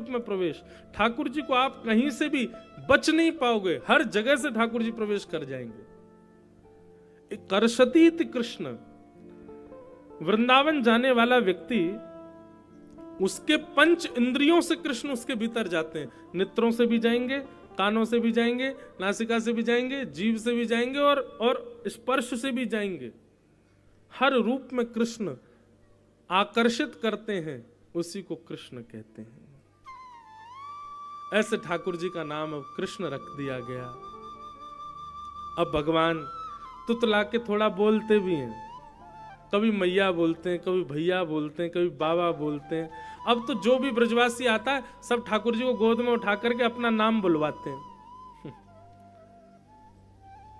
में प्रवेश। ठाकुर जी को आप कहीं से भी बच नहीं पाओगे, हर जगह से ठाकुर जी प्रवेश कर जाएंगे। कर्षतीत कृष्ण, वृंदावन जाने वाला व्यक्ति, उसके पंच इंद्रियों से कृष्ण उसके भीतर जाते हैं। नेत्रों से भी जाएंगे, कानों से भी जाएंगे, नासिका से भी जाएंगे, जीभ से भी जाएंगे और स्पर्श से भी जाएंगे। हर रूप में कृष्ण आकर्षित करते हैं, उसी को कृष्ण कहते हैं। ऐसे ठाकुर जी का नाम अब कृष्ण रख दिया गया। अब भगवान तुतला के थोड़ा बोलते भी हैं, कभी मैया बोलते हैं, कभी भैया बोलते हैं, कभी बाबा बोलते हैं। अब तो जो भी ब्रजवासी आता है सब ठाकुर जी को गोद में उठा करके अपना नाम बुलवाते हैं।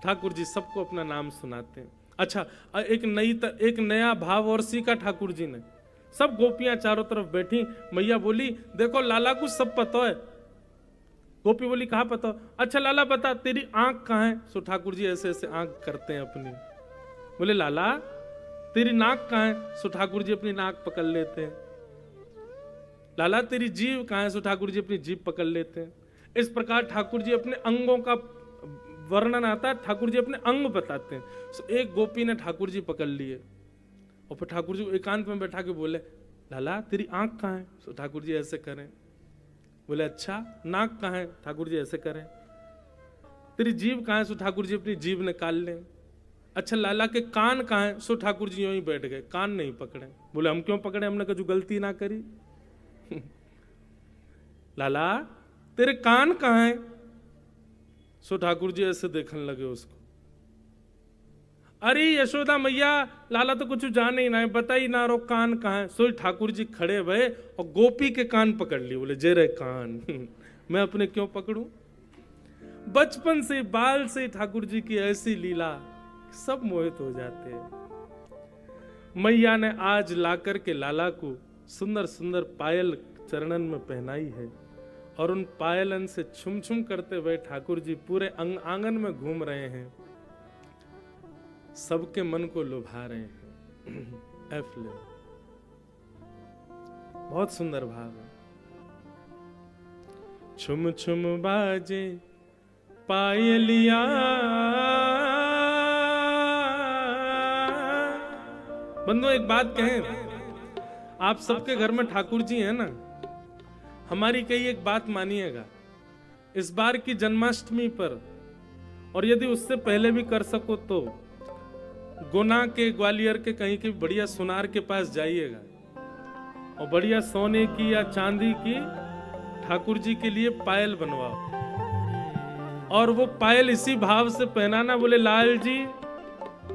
ठाकुर जी सबको अपना नाम सुनाते हैं। अच्छा, एक नया भाव और सीखा ठाकुर जी ने। सब गोपियां चारों तरफ बैठी, मैया बोली देखो लाला को सब पता है। गोपी बोली कहाँ पता? अच्छा लाला बता तेरी आंख कहाँ है? सो ठाकुर जी ऐसे ऐसे आंख करते हैं अपनी। बोले लाला तेरी नाक कहाँ है? सो ठाकुर जी अपनी नाक पकड़ लेते हैं। लाला तेरी जीभ कहाँ है? सो ठाकुर जी अपनी जीभ पकड़ लेते हैं। इस प्रकार ठाकुर जी अपने अंगों का वर्णन आता है, ठाकुर जी अपने अंग बताते हैं। सो एक गोपी ने ठाकुर जी पकड़ लिए और फिर ठाकुर जी को एकांत में बैठा के बोले लाला तेरी आंख कहाँ है? सो ठाकुर जी ऐसे करें। बोले अच्छा नाक कहाँ है? ठाकुर जी ऐसे करें। तेरी जीभ कहाँ है? सो ठाकुर जी अपनी जीभ निकाल लें। अच्छा लाला के कान कहाँ है? सो ठाकुर जी यूं ही बैठ गए, कान नहीं पकड़े। बोले हम क्यों पकड़े, हमने कभी गलती ना करी। लाला तेरे कान कहाँ है? सो ठाकुर जी ऐसे देखने लगे उसको। अरे यशोदा मैया लाला तो कुछ जाने ही ना है, बता ही ना रो कान कहाँ है। सो ठाकुर जी खड़े भये और गोपी के कान पकड़ लिए। बोले जे रे कान मैं अपने क्यों पकड़ूं। बचपन से बाल से ठाकुर जी की ऐसी लीला, सब मोहित हो जाते हैं। मैया ने आज लाकर के लाला को सुंदर सुंदर पायल चरणन में पहनाई है और उन पायलन से छुम छुम करते हुए ठाकुर जी पूरे आंगन में घूम रहे हैं, सबके मन को लुभा रहे हैं। बहुत सुंदर भाव है। छुम छुम बाजे पायलिया, बंधु एक बात कहें, आप सबके घर में ठाकुर जी हैं ना, हमारी कई एक बात मानिएगा, इस बार की जन्माष्टमी पर और यदि उससे पहले भी कर सको तो गुना के ग्वालियर के कहीं के बढ़िया सुनार के पास जाइएगा और बढ़िया सोने की या चांदी की ठाकुर जी के लिए पायल बनवाओ और वो पायल इसी भाव से पहनाना, बोले लाल जी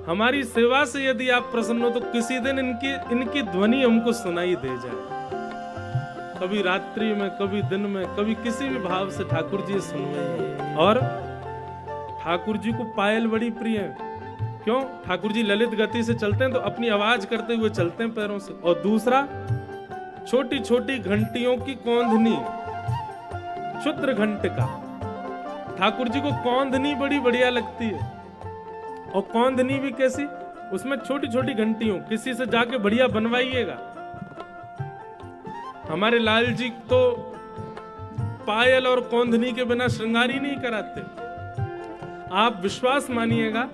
हमारी सेवा से यदि आप प्रसन्न हो तो किसी दिन इनकी ध्वनि हमको सुनाई दे जाए। कभी रात्रि में, कभी दिन में, कभी किसी भी भाव से ठाकुर जी सुनवाइए। और ठाकुर जी को पायल बड़ी प्रिय है। क्यों? ठाकुर जी ललित गति से चलते हैं तो अपनी आवाज करते हुए चलते हैं पैरों से। और दूसरा, छोटी छोटी घंटियों की कौंधनी, क्षुद्र घंटिका, ठाकुर जी को कौंधनी बड़ी बढ़िया लगती है। और कौंधनी भी कैसी? उसमें छोटी छोटी घंटियों, किसी से जाके बढ़िया बनवाइएगा। हमारे लाल जी तो पायल और कौंधनी के बिना श्रृंगार ही नहीं कराते। आप विश्वास मानिएगा,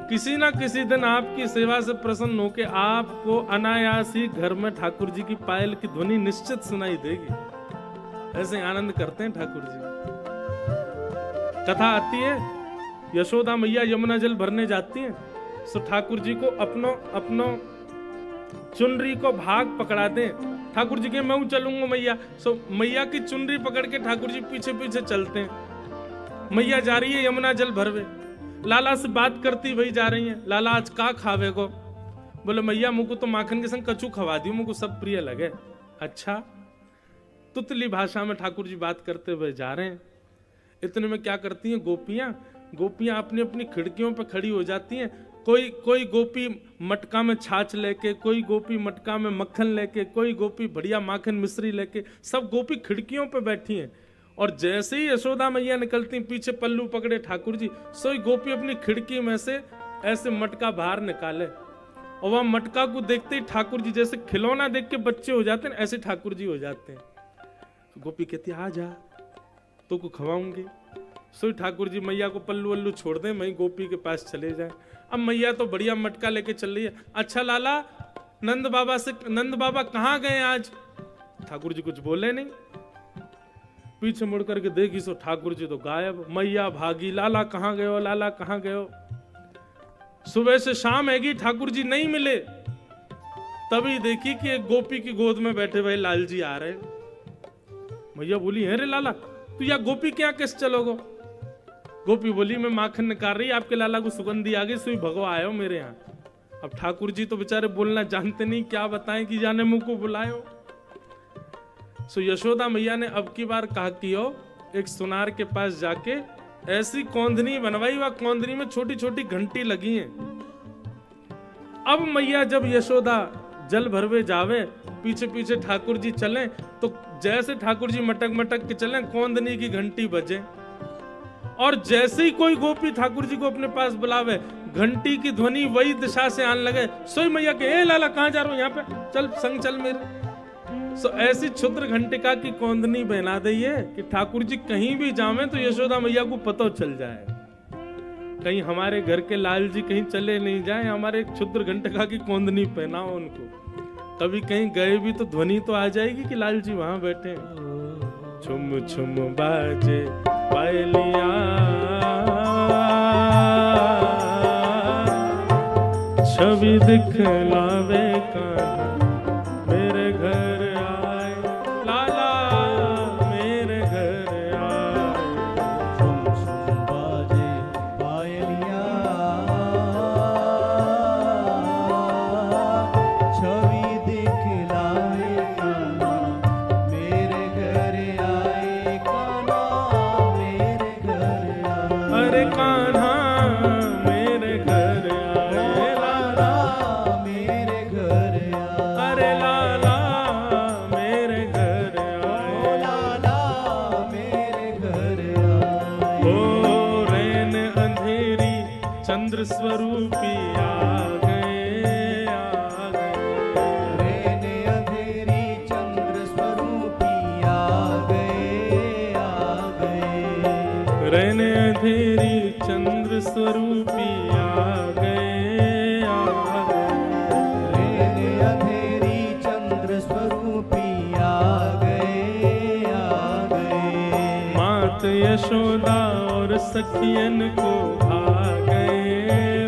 किसी ना किसी दिन आपकी सेवा से प्रसन्न होकर आपको अनायास ही घर में ठाकुर जी की पायल की ध्वनि निश्चित सुनाई देगी। ऐसे आनंद करते हैं ठाकुर जी। कथा आती है, यशोदा मैया यमुना जल भरने जाती हैं, सो ठाकुर जी को अपनो चुनरी को भाग पकड़ा दें। ठाकुर जी के मैं चलूंगा मैया, सो मैया की चुनरी पकड़ के ठाकुर जी पीछे पीछे चलते हैं। मैया जा रही है यमुना जल भरवे, लाला से बात करती वही जा रही है, लाला आज का खावे को? बोले मैया मुझको तो माखन के संग कचू खवा दी, मुझको सब प्रिय लगे। अच्छा, तुतली भाषा में ठाकुर जी बात करते हुए जा रहे हैं। इतने में क्या करती हैं गोपियां अपनी अपनी खिड़कियों पर खड़ी हो जाती हैं। कोई गोपी मटका में छाछ लेके, कोई गोपी मटका में मक्खन लेके, कोई गोपी बढ़िया माखन मिश्री लेके, सब गोपी खिड़कियों पे बैठी हैं। और जैसे ही यशोदा मैया निकलती पीछे पल्लू पकड़े ठाकुर जी, सोई गोपी अपनी खिड़की में से ऐसे मटका बाहर निकाले और वह मटका को देखते ही ठाकुर जी जैसे खिलौना देख के बच्चे हो जाते हैं, ऐसे ठाकुर जी हो जाते हैं। तो गोपी कहती आ जा, तो को खवाऊंगी। सो ठाकुर जी मैया को पल्लू वल्लू छोड़ दें, मैं गोपी के पास चले जाए। अब मैया तो बढ़िया मटका लेके चल रही है। अच्छा लाला, नंद बाबा कहाँ गए आज? ठाकुर जी कुछ बोले नहीं। पीछे मुड़ करके देखी सो ठाकुर जी तो गायब। मैया भागी, लाला कहाँ गए हो, लाला कहाँ गए हो? सुबह से शाम हैगी, ठाकुर जी नहीं मिले। तभी देखी कि एक गोपी की गोद में बैठे हुए लाल जी आ रहे। मैया बोली है रे लाला, तू या गोपी क्या कैसे चलोगो? गोपी बोली मैं माखन निकाल रही, आपके लाला को सुगंधी आ गई, सुई भगवा आयो मेरे यहाँ। अब ठाकुर जी तो बेचारे बोलना जानते नहीं, क्या बताएं कि जाने मुंह को बुलायो। सो यशोदा मैया ने अब की बार कहा कि एक सुनार के पास जाके ऐसी कौंधनी बनवाई, वह कौंधनी में छोटी छोटी घंटी लगी हैं। अब मैया जब यशोदा जल भरवे जावे, पीछे पीछे ठाकुर जी चले, तो जैसे ठाकुर जी मटक मटक के चले, कौंधनी की घंटी बजे। और जैसे ही कोई गोपी ठाकुर जी को अपने पास बुलावे, घंटी की ध्वनि वही दिशा से आने लगे। सोई मैया के ए लाला कहाँ जा रहा हूं, यहाँ पे चल, संग चल मेरे। सो ऐसी क्षुद्र घंटिका की कौंधनी बना दी है कि ठाकुर जी कहीं भी जावे तो यशोदा मैया को पता चल जाए, कहीं हमारे घर के लाल जी कहीं चले नहीं जाए, हमारे क्षुद्र घंटिका की कौंधनी पहनाओ उनको। कभी कहीं गए भी तो ध्वनि तो आ जाएगी कि लाल जी वहां बैठे। छुम छुम बाजे पायलिया, छवि दिखलावे कान्हा मेरे घर आए, लाला मेरे घर आए। छुम छुम बाजे पायलिया, छवि दिखलावे कान्हा मेरे घर आए, कान्हा मेरे घर आए। अरे कान्हा मेरे घर आए, लाला मेरे घर आए। अरे लाला मेरे घर आए, लाला मेरे घर आए। ओ रैन अंधेरी चंद्र स्वरूपी आ गए, आ गए। रैन अंधेरी चंद्र स्वरूपी आ गए, आ गए। रैन अंधेरी चंद्र स्वरूपी आ गए, आ गए। रैन अंधेरी चंद्र स्वरूपी आ गए, आ गए। मात यशोदा और सखियन को भागे,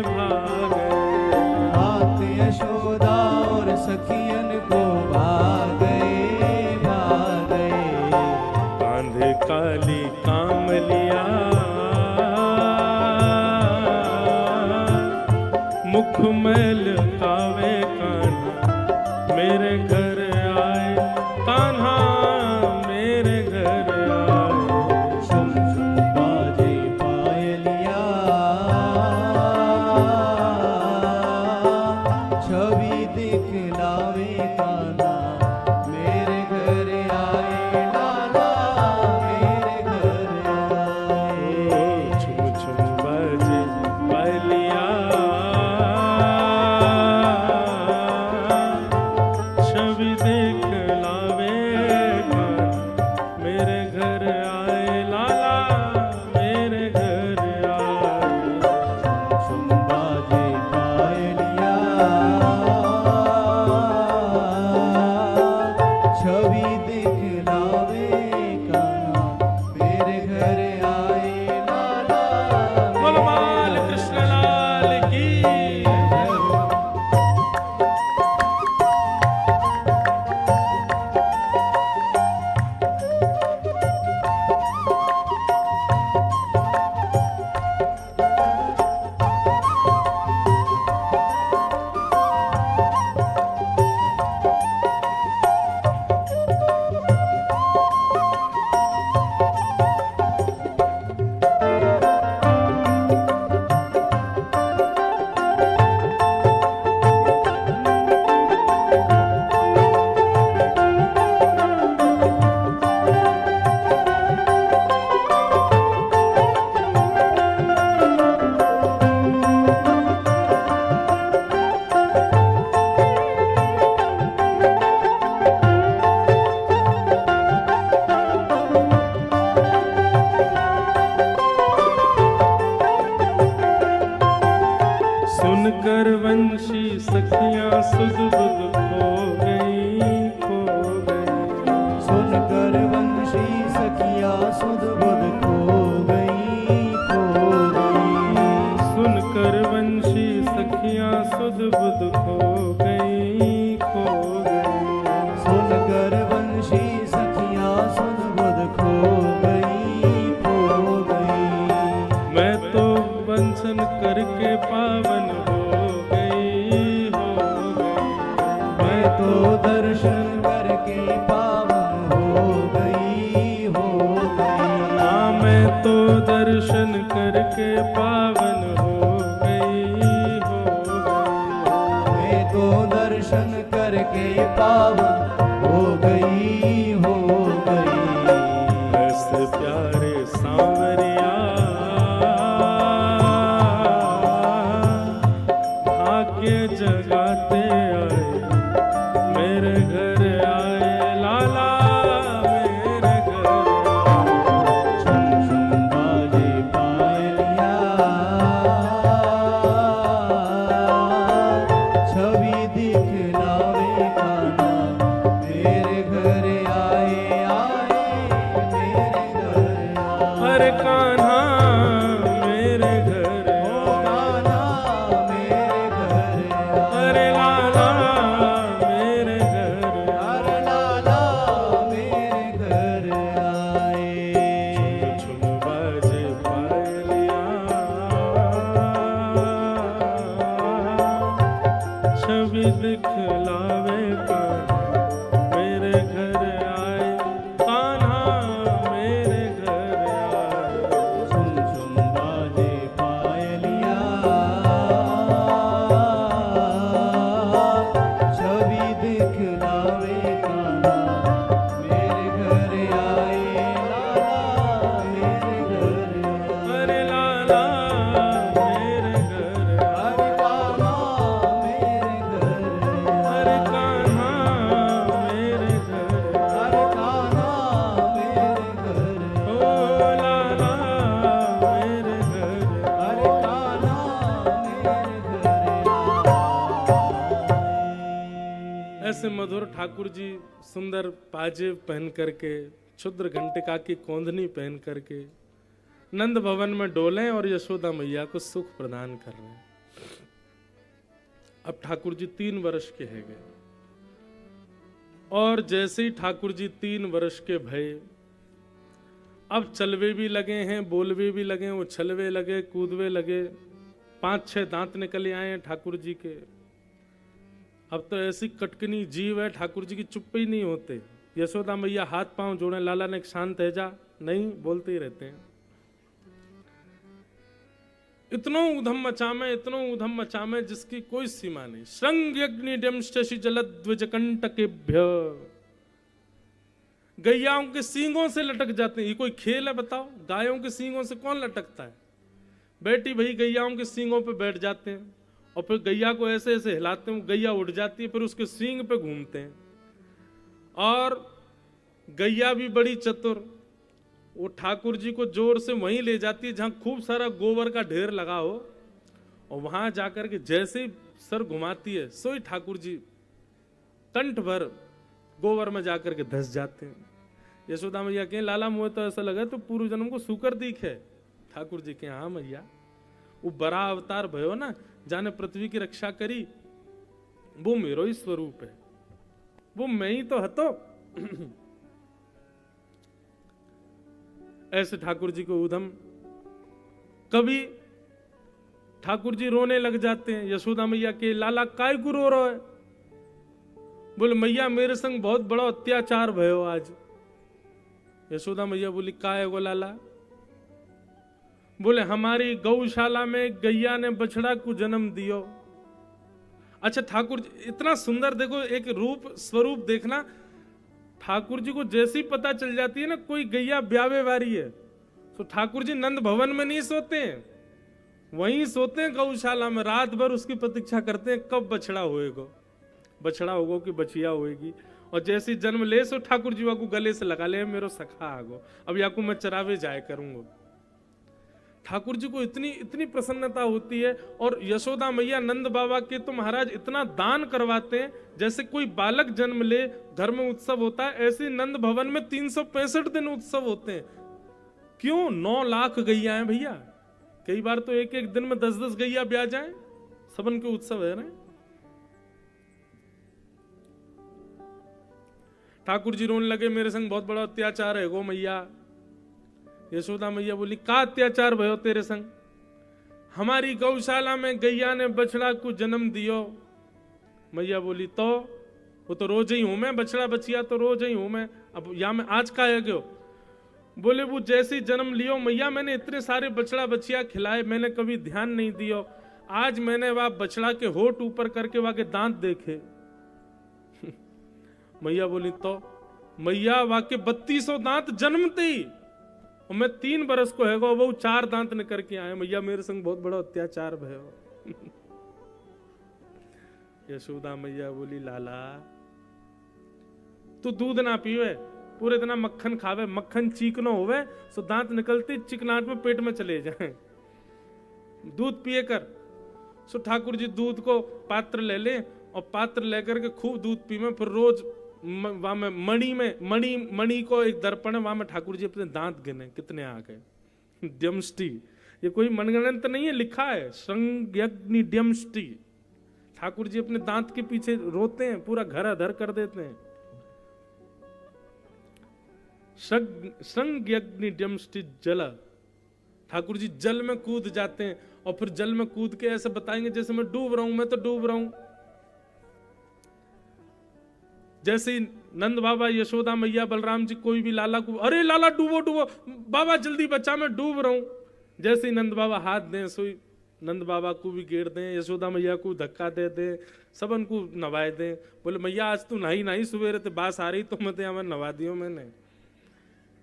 भागे। मात यशोदा और सखियन को भागे, भागे। कांधे काली कामलिया, मुख मैल कावे कान्हा मेरे घर आए, कान्हा मेरे घर आए। छुम छुम बाजे पायलिया, छवि दिखलावे कान्हा मेरे घर आए, लाला मेरे घर आए। छुम छुम बाजे पायलिया, सखिया सुध बुध खो गई, खो गई। सुनकर वंशी सखियां सुध बुध खो गई, खो गई। सुनकर वंशी सखिया सुध बुध खो गई, खो गई। मैं तो वंशन करके पावन हो गई, हो गई। मैं तो दर्शन करके पावन हो गई, हो गई। हाँ मैं तो दर्शन करके पावन हो गई, हो गई। मैं तो दर्शन करके पावन हो गई, हो गई। ऐसे प्यारे सांवरिया भाग्य जगाते आए, मेरे घर आए लाला, मेरे घर आए। झुम झुम बाजे पायलिया, छवि दिखलावे कान्हा, मेरे घर आए, आए मेरे घर आए। अरे कान्हा मेरे घर ओ आए, कान्हा मेरे घर आए। अरे लाला मेरे घर आए। अरे लाला मेरे घर आए। झुम बाजे पायलिया, छवि दिखलावे कान्हा, मेरे घर आए, कान्हा मेरे घर आए। झुम झुम बाजे पायलिया, छवि दिखलावे कान्हा, मेरे घर आए, लाला मेरे घर आए। अरे लाला मेरे घर आए, अरे लाला मेरे घर आए। अरे कान्हा मेरे घर आए। अरे कान्हा मेरे घर आए। ओ लाला मेरे घर आए। अरे कान्हा मेरे घर आए। ऐसे मधुर ठाकुर जी सुंदर पाजेब पहन करके, क्षुद्र घंटिका की कोंदनी पहन करके नंद भवन में डोले और यशोदा मैया को सुख प्रदान कर रहे हैं। अब ठाकुर जी 3 वर्ष के है गए, और जैसे ही ठाकुर जी 3 वर्ष के भये, अब चलवे भी लगे हैं, बोलवे भी लगे, उछलवे लगे, कूदवे लगे। 5-6 दांत निकले आए हैं ठाकुर जी के। अब तो ऐसी कटकनी जीव है, ठाकुर जी की चुप्पे ही नहीं होते। यशोदा मैया हाथ पांव जोड़े, लाला ने शांत है जा, नहीं बोलते ही रहते हैं। इतनो उधम मचामे, इतनो उधम मचामे जिसकी कोई सीमा नहीं। श्रृंग्यग्निडंष्टि जलद्विजकंटकेभ्य, गैयाओं के सींगों से लटक जाते हैं। ये कोई खेल है बताओ? गायों के सींगों से कौन लटकता है? बेटी भाई गैयाओं के सींगों पे बैठ जाते हैं और फिर गैया को ऐसे ऐसे हिलाते हैं, गैया उठ जाती है, फिर उसके सींग पे घूमते हैं। और गैया भी बड़ी चतुर, वो ठाकुर जी को जोर से वहीं ले जाती है जहां खूब सारा गोबर का ढेर लगा हो, और वहां जाकर के जैसे ही सर घुमाती है, सोई ठाकुर जी कंठ भर गोबर में जाकर के धस जाते हैं। यशोदा मैया कहें लाला मुझे तो ऐसा लगा तो पूर्व जन्म को सूकर दीख है। ठाकुर जी के हाँ मैया, वो बड़ा अवतार भयो ना, जाने पृथ्वी की रक्षा करी, वो मेरो ही स्वरूप है, वो मैं ही तो हतो। ऐसे ठाकुर जी को उधम। कभी ठाकुर जी रोने लग जाते हैं। यशोदा मैया के लाला काय को रो रहा है? बोले मैया मेरे संग बहुत बड़ा अत्याचार भयो आज। यशोदा मैया बोली काय गो लाला? बोले हमारी गौशाला में गैया ने बछड़ा को जन्म दियो। अच्छा ठाकुर जी इतना सुंदर, देखो एक रूप स्वरूप देखना, ठाकुर जी को जैसी पता चल जाती है ना कोई गैया ब्यावे वारी है, तो ठाकुर जी नंद भवन में नहीं सोते हैं, वहीं सोते हैं गौशाला में। रात भर उसकी प्रतीक्षा करते हैं कब बछड़ा होएगा, बछड़ा होगा कि बछिया होएगी। और जैसे जन्म ले सो ठाकुर जी को गले से लगा ले, मेरो सखा आगो, अब याकू मैं चरावे जाए करूंगा। ठाकुर जी को इतनी इतनी प्रसन्नता होती है। और यशोदा मैया नंद बाबा के तो महाराज इतना दान करवाते हैं, जैसे कोई बालक जन्म ले घर में उत्सव होता है, ऐसे नंद भवन में 365 दिन उत्सव होते हैं। क्यों? 9 लाख गैया हैं भैया, कई बार तो एक एक दिन में 10-10 गैया ब्याह जाए, सबन के उत्सव है ना। ठाकुर जी रोने लगे, मेरे संग बहुत बड़ा अत्याचार है गो मैया। यशोदा मैया बोली, का अत्याचार भयो तेरे संग? हमारी गौशाला में गैया ने बछड़ा को जन्म दियो। मैया बोली, तो वो तो रोज ही हूं मैं, बछड़ा बचिया तो रोज ही हूं मैं, अब या मैं आज का है गयो? बोले, वो जैसे जन्म लियो मैया, मैंने इतने सारे बछड़ा बचिया खिलाए, मैंने कभी ध्यान नहीं दियो। आज मैंने वह बछड़ा के होठ ऊपर करके वहां के दांत देखे। मैया बोली, तो मैया वहां के 3200 दांत जन्मते ही, और मैं 3 बरस को है वो 4 दांत निकल के आए। मैया मेरे संग बहुत बड़ा अत्याचार भयो। यशोदा मैया बोली, लाला तू दूध ना पीवे, पूरे दिन मक्खन खावे, मक्खन चीकनो होवे सो दांत निकलते चिकनाट में पेट में चले जाए, दूध पिए कर। सो ठाकुर जी दूध को पात्र ले ले, और पात्र लेकर के खूब दूध पीवे। फिर रोज वहां में मणि को एक दर्पण है, वहां में ठाकुर जी अपने दांत गिने कितने आ गए। ड्यमष्टि, ये कोई मनगणंत नहीं है, लिखा है संयग्नि ड्यमष्टि। ठाकुर जी अपने दांत के पीछे रोते हैं, पूरा घर अधर कर देते हैं। संयग्नि ड्यमष्टि जल, ठाकुर जी जल में कूद जाते हैं, और फिर जल में कूद के ऐसे बताएंगे जैसे मैं डूब रहा हूं, मैं तो डूब रहा हूं। जैसे ही नंद बाबा, यशोदा मैया, बलराम जी कोई भी लाला को, अरे लाला डूबो डूबो, बाबा जल्दी बचा, मैं डूब रहा हूं। जैसे ही नंद बाबा हाथ दें, सोई नंद बाबा को भी गेर दें, यशोदा मैया को धक्का दे दे, सबन को नवाए दें। बोले, मैया आज तू नहीं नहीं सवेरे ते बास आ रही तो मैं हमें नवा दियो मैंने,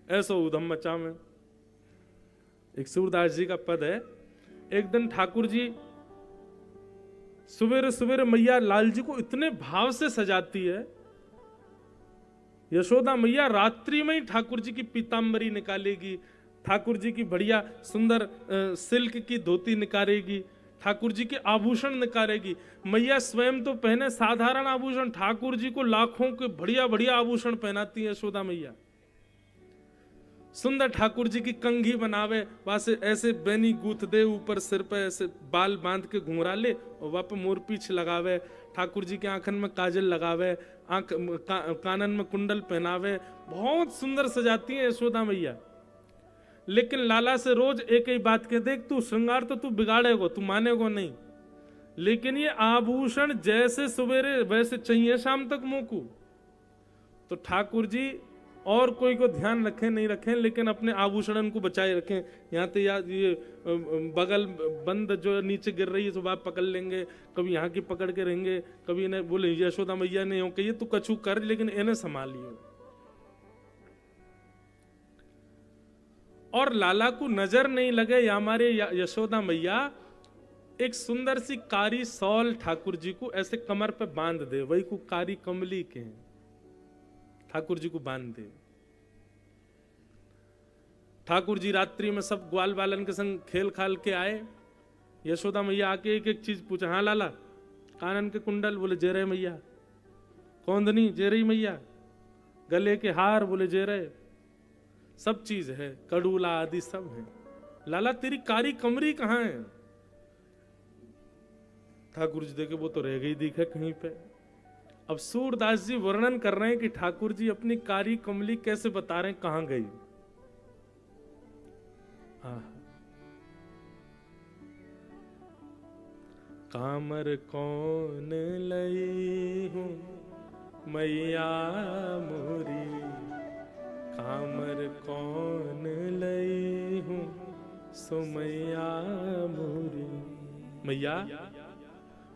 ऐसा उधम मचा में। एक सूरदास जी का पद है, एक दिन ठाकुर जी सवेरे सवेरे मैया लाल जी को इतने भाव से सजाती है। यशोदा मैया रात्रि में ही ठाकुर जी की पीतांबरी निकालेगी, ठाकुर जी की बढ़िया सुंदर सिल्क की धोती निकालेगी, ठाकुर जी के आभूषण निकालेगी। मैया स्वयं तो पहने साधारण आभूषण, ठाकुर जी को लाखों के बढ़िया बढ़िया आभूषण पहनाती है यशोदा मैया। सुंदर ठाकुर जी की कंघी बनावे, वहां से ऐसे बैनी गूथ दे, ऊपर सिर पे ऐसे बाल बांध के घुंघरा ले, और वहां पे मोरपीछ लगावे। ठाकुर जी के आंखन में काजल लगावे, कानन में कुंडल पहनावे, बहुत सुंदर सजाती है यशोदा मैया। लेकिन लाला से रोज एक ही बात कह, देख तू श्रृंगार तो तू बिगाड़ेगो, तू मानेगो नहीं, लेकिन ये आभूषण जैसे सवेरे वैसे चाहिए शाम तक मोकू। तो ठाकुर जी और कोई को ध्यान रखें नहीं रखें, लेकिन अपने आभूषण को बचाए रखें। यहाँ तो याद ये बगल बंद जो नीचे गिर रही है तो आप पकड़ लेंगे, कभी यहाँ की पकड़ के रहेंगे, कभी इन्हें बोले यशोदा मैया ने हो कहिए तू कछु कर, लेकिन इन्हें संभालियो। और लाला को नजर नहीं लगे या हमारे यशोदा मैया एक सुंदर सी कारी सॉल ठाकुर जी को ऐसे कमर पे बांध दे, वही को कारी कमली के ठाकुर जी को बांध दे। ठाकुर जी रात्रि में सब ग्वाल बालन के संग खेल खाल के आए। यशोदा मैया आके एक एक चीज पूछा, हाँ लाला कानन के कुंडल, बोले जे रहे मैया। कौंदनी जे रही मैया। गले के हार, बोले जे रहे। सब चीज है, कड़ूला आदि सब है। लाला तेरी कारी कमरी कहाँ है? ठाकुर जी देखे वो तो रह गई दिखे कहीं पे। अब सूरदास जी वर्णन कर रहे हैं कि ठाकुर जी अपनी कारी कमली कैसे बता रहे हैं कहां गई। कामर कौन लई हूं मैया मोरी, कामर कौन लई हूं सो मैया मोरी। मैया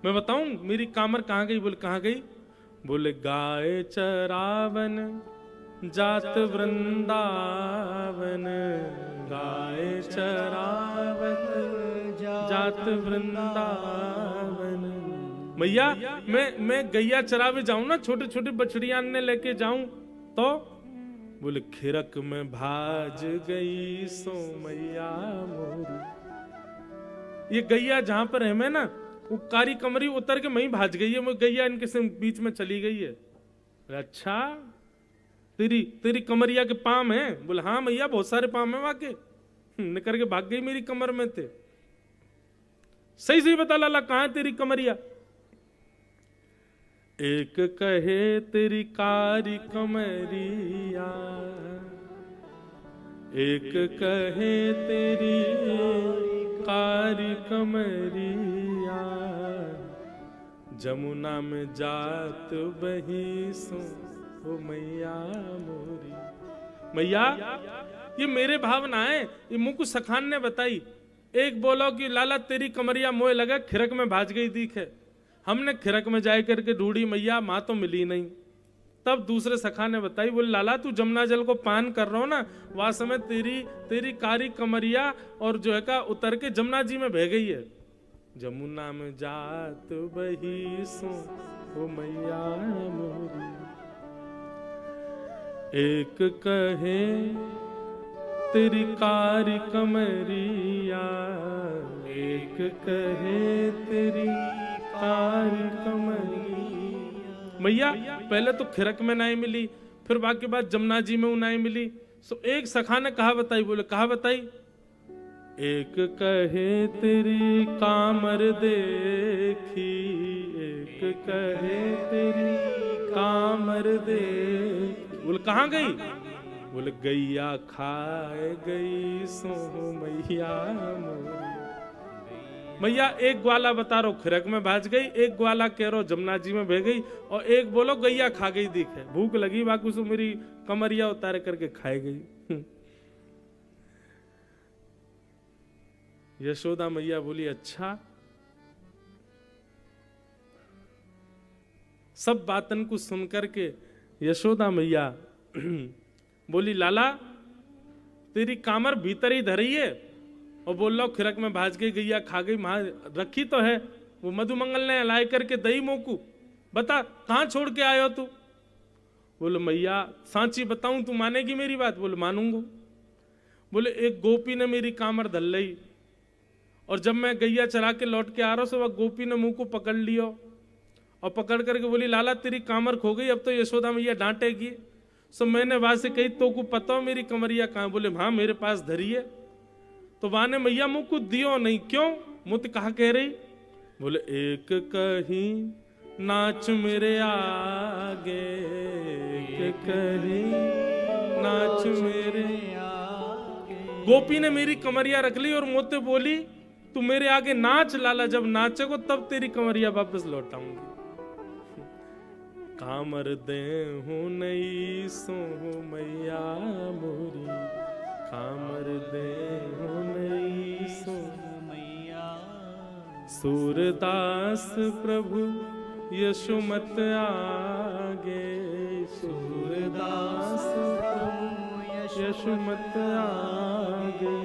मैं बताऊं मेरी कामर कहां गई? बोले कहां गई? बोले गाय चरावन जात वृंदावन, गाय चरावन जात वृंदावन। मैया मैं गैया चरावे जाऊं ना, छोटे छोटे बछड़ियां ने लेके जाऊं, तो बोले खिरक में भाज गई सो मैया मोरी। ये गैया जहां पर है मैं ना, वो कारी कमरी उतर के वहीं भाज गई है, वो गैया इनके से बीच में चली गई है। अच्छा तेरी कमरिया के पाम है? बोले हाँ मैया बहुत सारे पाम है वाके, निकल के भाग गई मेरी कमर में थे। सही सही बता लाला कहां है तेरी कमरिया? एक कहे तेरी कारी कमरिया, एक कहे तेरी कारी कमरिया, जमुना में जात बही सो ओ मैया मोरी। मैया ये मेरे भावना है, ये मुकुट सखान ने बताई। एक बोलो कि लाला तेरी कमरिया मोए लगा, खिरक में भाज गई दीख है। हमने खिरक में जाए करके ढूंढी मैया, माँ तो मिली नहीं। तब दूसरे सखा ने बताई, बोले लाला तू जमुना जल को पान कर रहा हो ना, वह समय तेरी कारी कमरिया और जो है का उतर के जमुना जी में बह गई है। जमुना में जात बही सो ओ मैया मोरी। एक कहे तेरी कारी कमरिया, एक कहे तेरी कारी कमरिया। मैया पहले तो खिरक में नहीं मिली, फिर बाकी बात जमुना जी में नहीं मिली। सो एक सखा ने कहा बताई, बोले कहा बताई? एक कहे तेरी कामर देखी, एक कहे तेरी कामर देखी। बोले कहाँ गई? बोले गैया खाए गई सो मैया मोरी। मैया एक ग्वाला बता रहा खिरक में भाज गई, एक ग्वाला कह रहा जमुना जी में बह गई, और एक बोलो गैया खा गई दिख है। भूख लगी बाकू सो मेरी कमरिया उतार करके खाई गई। यशोदा मैया बोली अच्छा। सब बातन को सुनकर के यशोदा मैया बोली लाला तेरी कामर भीतर ही धरी है, और बोल लो खिरक में भाज गई गैया खा गई, वहां रखी तो है, वो मधुमंगल ने लाई करके दही मोकू। बता कहां छोड़ के आयो तू? बोले मैया सांची बताऊं तू मानेगी मेरी बात? बोले मानूंगा। बोले एक गोपी ने मेरी कामर धल ली, और जब मैं गैया चला के लौट के आ रहा हूं, वह गोपी ने मुंह को पकड़ लियो, और पकड़ करके बोली लाला तेरी कामर खो गई, अब तो यशोदा मैया डांटेगी। सो मैंने वहां से कही तो को पता हो मेरी कमरिया कहां? बोले हाँ मेरे पास धरी है। तो वहां ने मैया मुंह को दियो नहीं, क्यों? मुत कहा कह रही? बोले एक कहीं नाच मेरे आगे, एक कहीं नाच मेरे आगे। गोपी ने मेरी कमरिया रख ली और मोते बोली तू मेरे आगे नाच लाला, जब नाचेगो तब तेरी कमरिया वापस लौटाऊंगी। कामर दे हूं नहीं सो मैया मोरी, कामर दे हूं नहीं सो मैया। सूरदास प्रभु यशोमत आगे, सूरदास प्रभु यशोमत आगे।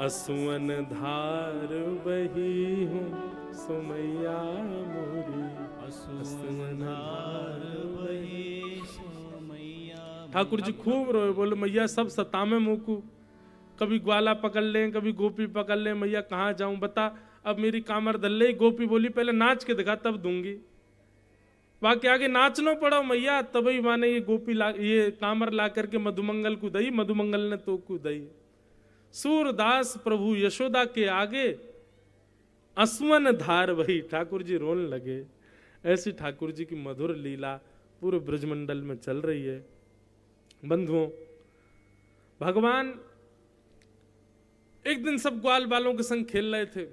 असुवन धार बही हूँ सो मैया मोरी, असुवन धार बही सो मैया। ठाकुर जी खूब रोए, बोले मैया सब सतामे मुकू, कभी ग्वाला पकड़ लें कभी गोपी पकड़ लें, मैया कहाँ जाऊं बता। अब मेरी कामर धल ले। गोपी बोली पहले नाच के दिखा तब दूंगी। बाकी आगे नाचना पड़ा मैया, तभी माने ये गोपी ये कामर ला करके मधुमंगल को दई, मधुमंगल ने तो को दई। सूरदास प्रभु यशोदा के आगे असवन धार वही। ठाकुर जी रोने लगे। ऐसी ठाकुर जी की मधुर लीला पूरे ब्रजमंडल में चल रही है। बंधुओं, भगवान एक दिन सब ग्वाल बालों के संग खेल रहे थे,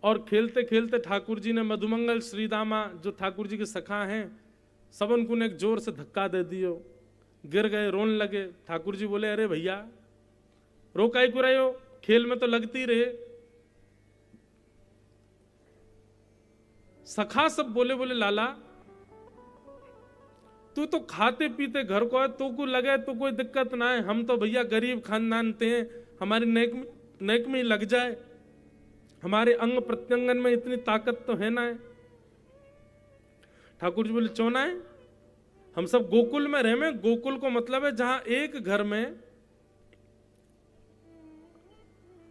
और खेलते खेलते ठाकुर जी ने मधुमंगल श्रीदामा जो ठाकुर जी के सखा हैं सबन को ने एक जोर से धक्का दे दियो, गिर गए, रोने लगे। ठाकुर जी बोले अरे भैया रो काहे को रहे हो, खेल में तो लगती रहे। सखा सब बोले बोले लाला तू तो खाते पीते घर को है, तो को लगे तो कोई दिक्कत ना है, हम तो भैया गरीब खानदान ते हैं, हमारी नेक में लग जाए, हमारे अंग प्रत्यंगन में इतनी ताकत तो है ना है। ठाकुर जी बोले चौना है, हम सब गोकुल में रहे में। गोकुल को मतलब है जहां एक घर में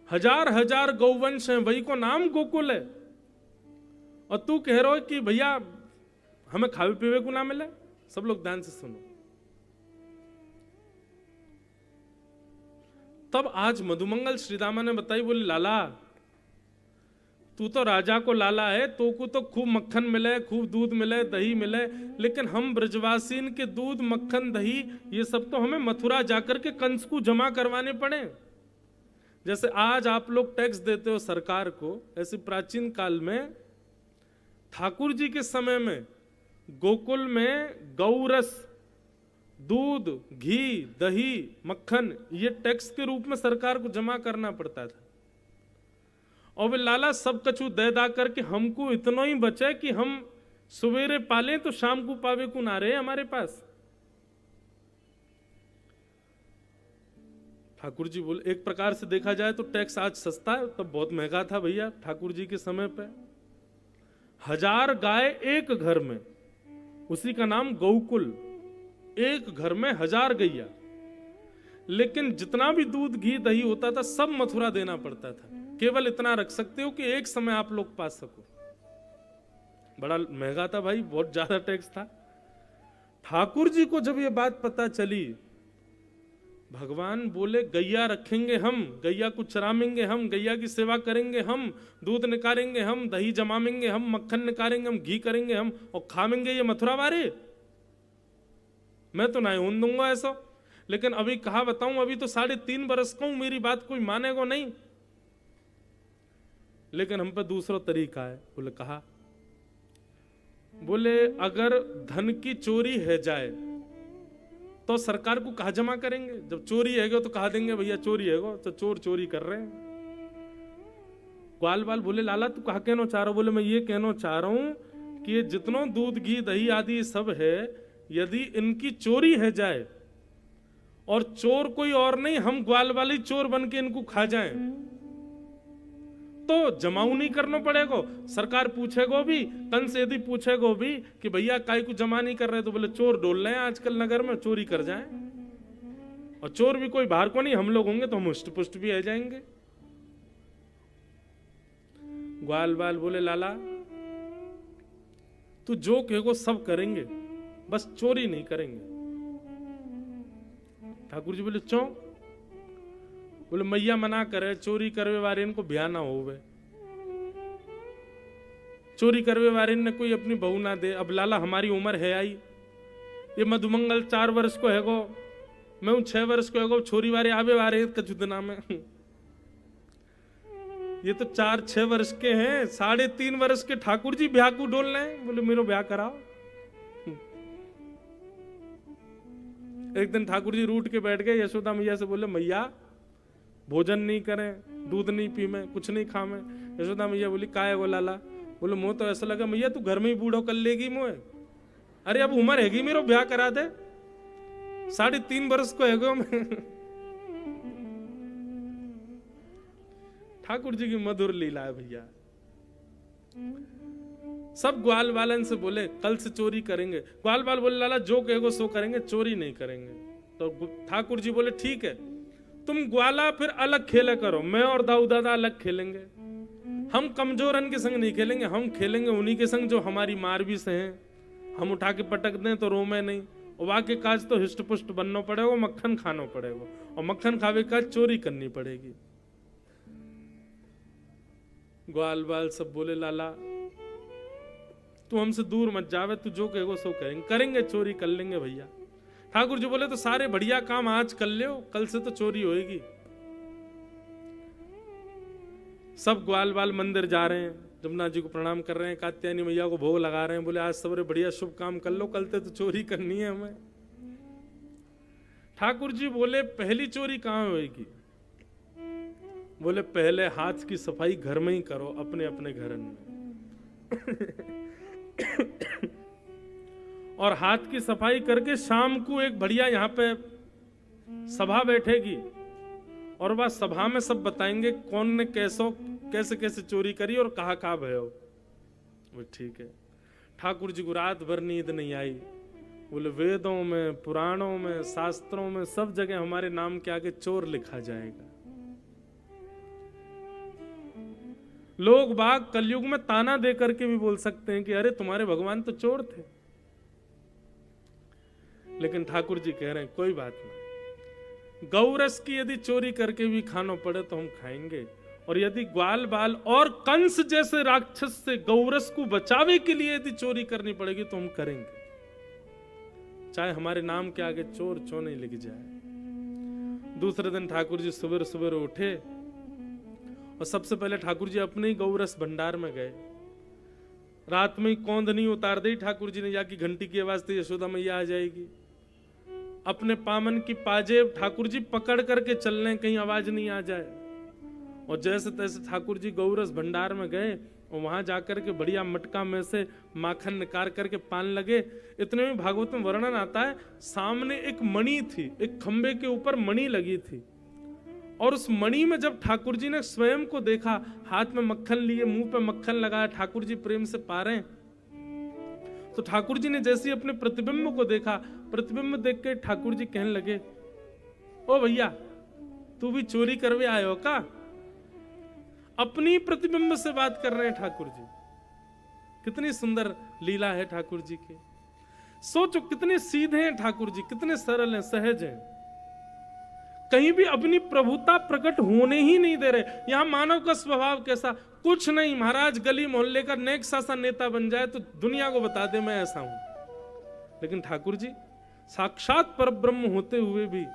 हजार हजार गौवंश हैं, वही को नाम गोकुल है। और तू कह रहा है कि भैया हमें खावे पीवे को ना मिले। सब लोग ध्यान से सुनो। तब आज मधुमंगल श्रीदामा ने बताई, बोले लाला तू तो राजा को लाला है, तो को तो खूब मक्खन मिले, खूब दूध मिले, दही मिले, लेकिन हम ब्रजवासीन के दूध मक्खन दही ये सब तो हमें मथुरा जाकर के कंस को जमा करवाने पड़े। जैसे आज आप लोग टैक्स देते हो सरकार को, ऐसे प्राचीन काल में ठाकुर जी के समय में गोकुल में गौरस, दूध, घी, दही, मक्खन ये टैक्स के रूप में सरकार को जमा करना पड़ता था। और वे लाला सब कछु दे दा करके हमको इतना ही बचे कि हम सवेरे पालें तो शाम को पावे को ना रहे हमारे पास। ठाकुर जी बोले, एक प्रकार से देखा जाए तो टैक्स आज सस्ता है, तब बहुत महंगा था भैया ठाकुर जी के समय पे। 1000 गाय एक घर में, उसी का नाम गौकुल। एक घर में 1000 गैया, लेकिन जितना भी दूध घी दही होता था सब मथुरा देना पड़ता था। केवल इतना रख सकते हो कि एक समय आप लोग पा सको। बड़ा महंगा था भाई, बहुत ज्यादा टैक्स था। ठाकुर जी को जब ये बात पता चली, भगवान बोले गैया रखेंगे हम, गैया को चरामेंगे हम, गैया की सेवा करेंगे हम, दूध निकालेंगे हम, दही जमाएंगे हम, मक्खन निकालेंगे हम, घी करेंगे हम, और खाएंगे ये मथुरा वाले। मैं तो नहीं होने दूंगा ऐसा। लेकिन अभी कहा बताऊं, अभी तो 3.5 बरस का हूं, मेरी बात कोई मानेगा नहीं। लेकिन हम पे दूसरा तरीका है। बोले कहा, बोले अगर धन की चोरी है जाए तो सरकार को कहा जमा करेंगे? जब चोरी है तो कहा देंगे भैया चोरी है, तो चोर चोरी कर रहे हैं। ग्वाल बाल बोले लाला तू कहा कहना चाह रहा? बोले मैं ये कहना चाह रहा हूं कि ये जितना दूध घी दही आदि सब है, यदि इनकी चोरी है जाए और चोर कोई और नहीं, हम ग्वाल वाली चोर बन के इनको खा जाएं, तो जमाऊ नहीं करना पड़ेगा। सरकार पूछेगो भी, कंस यदि पूछेगो भी कि भैया काय को जमा नहीं कर रहे, तो बोले चोर डोल रहे हैं आजकल नगर में, चोरी कर जाएं। और चोर भी कोई बाहर को नहीं, हम लोग होंगे तो हम हुष्ट पुष्ट भी आ जाएंगे। ग्वाल बाल बोले लाला तू जो कहेगो सब करेंगे, बस चोरी नहीं करेंगे। ठाकुर जी बोले क्यों? बोले मैया मना करे, चोरी करवे वाले इनको ब्याह ना होवे, चोरी करवे वाले ने कोई अपनी बहू ना दे। अब लाला हमारी उम्र है आई, ये मधुमंगल 4 वर्ष को हैगो, मैं हूं 6 वर्ष को हैगो, छोरी वाले आवे वाले कचुदना में। ये तो 4-6 वर्ष के हैं, 3.5 वर्ष के ठाकुर जी ब्याह को डोल रहे हैं। बोले मेरो ब्याह कराओ। एक दिन ठाकुर जी रूठ के बैठ गए, यशोदा मैया से बोले मैया भोजन नहीं करें, दूध नहीं पी में, कुछ नहीं खा में। यशोदा मैया बोली काय वो लाला? बोले मुँह तो ऐसा लगा मैया तू घर में ही बूढ़ो कर लेगी मुँह। अरे अब उम्र हैगी मेरो ब्याह करा दे, 3.5 वर्ष को हैगो मैं। ठाकुर जी की मधुर लीला है भैया। सब ग्वाल वालन से बोले कल से चोरी करेंगे। ग्वाल बाल बोले लाला जो कहेगो सो करेंगे, चोरी नहीं करेंगे। तो ठाकुर जी बोले ठीक है, तुम ग्वाला फिर अलग खेले करो, मैं और दाऊ दादा अलग खेलेंगे। हम कमजोरन के संग नहीं खेलेंगे, हम खेलेंगे उन्हीं के संग जो हमारी मारवी से हैं। हम उठा के पटक दें तो रोमे नहीं, और वाके काज तो हिष्ट पुष्ट बनना पड़ेगा, मक्खन खाना पड़ेगा, और मक्खन खावे का चोरी करनी पड़ेगी। ग्वाल बाल सब बोले लाला तू हमसे दूर मत जावे, तू जो कहेगो सो करेंगे, करेंगे चोरी कर लेंगे भैया। ठाकुर जी बोले तो सारे बढ़िया काम आज कर ले, कल से तो चोरी होएगी। सब ग्वाल बाल मंदिर जा रहे हैं, जमुना जी को प्रणाम कर रहे हैं, कात्यायनी मैया को भोग लगा रहे हैं। बोले आज सबरे बढ़िया शुभ काम कर लो, कल से तो चोरी करनी है हमें। ठाकुर जी बोले पहली चोरी कहां होएगी? बोले पहले हाथ की सफाई घर में ही करो, अपने अपने घर में। और हाथ की सफाई करके शाम को एक बढ़िया यहाँ पे सभा बैठेगी, और वह सभा में सब बताएंगे कौन ने कैसे कैसे चोरी करी और कहाँ कहाँ भयो। वो ठीक है। ठाकुर जी को रात भर नींद नहीं आई, बोले वेदों में, पुराणों में, शास्त्रों में, सब जगह हमारे नाम के आगे चोर लिखा जाएगा। लोग बाग कलयुग में ताना दे करके भी बोल सकते हैं कि अरे तुम्हारे भगवान तो चोर थे, लेकिन ठाकुर जी कह रहे हैं कोई बात नहीं, गौरस की यदि चोरी करके भी खाना पड़े तो हम खाएंगे, और यदि ग्वाल बाल और कंस जैसे राक्षस से गौरस को बचावे के लिए यदि चोरी करनी पड़ेगी तो हम करेंगे, चाहे हमारे नाम के आगे चोर चोने लिख जाए। दूसरे दिन ठाकुर जी सुबह सुबह उठे और सबसे पहले ठाकुर जी अपने ही गौरस भंडार में गए। रात में ही कौंधनी उतार दी ठाकुर जी ने, जाके घंटी की आवाज थी यशोदा मैया आ जाएगी। अपने पामन की पाजेब ठाकुर जी पकड़ करके चल रहे, कहीं आवाज नहीं आ जाए, और जैसे तैसे ठाकुर जी गौरस भंडार में गए और वहां जाकर के बढ़िया मटका में से माखन निकाल करके पान लगे। इतने में भागवत में वर्णन आता है, सामने एक मणि थी, एक खंबे के ऊपर मणि लगी थी, और उस मणि में जब ठाकुर जी ने स्वयं को देखा, हाथ में मक्खन लिए, मुंह पे मक्खन लगाया, ठाकुर जी प्रेम से पा रहे हैं, तो ठाकुर जी ने जैसे अपने प्रतिबिंब को देखा, प्रतिबिंब देख के ठाकुर जी कहने लगे, ओ भैया तू भी चोरी करवे आए हो का? अपनी प्रतिबिंब से बात कर रहे हैं ठाकुर जी। कितनी सुंदर लीला है ठाकुर जी की। सोचो कितने सीधे हैं ठाकुर जी, कितने सरल हैं, सहज हैं, कहीं भी अपनी प्रभुता प्रकट होने ही नहीं दे रहे। यहां मानव का स्वभाव कैसा, कुछ नहीं महाराज, गली मोहल्ले का नेक सा नेता बन जाए तो दुनिया को बता दे मैं ऐसा हूं, लेकिन ठाकुर जी साक्षात परब्रह्म होते हुए भी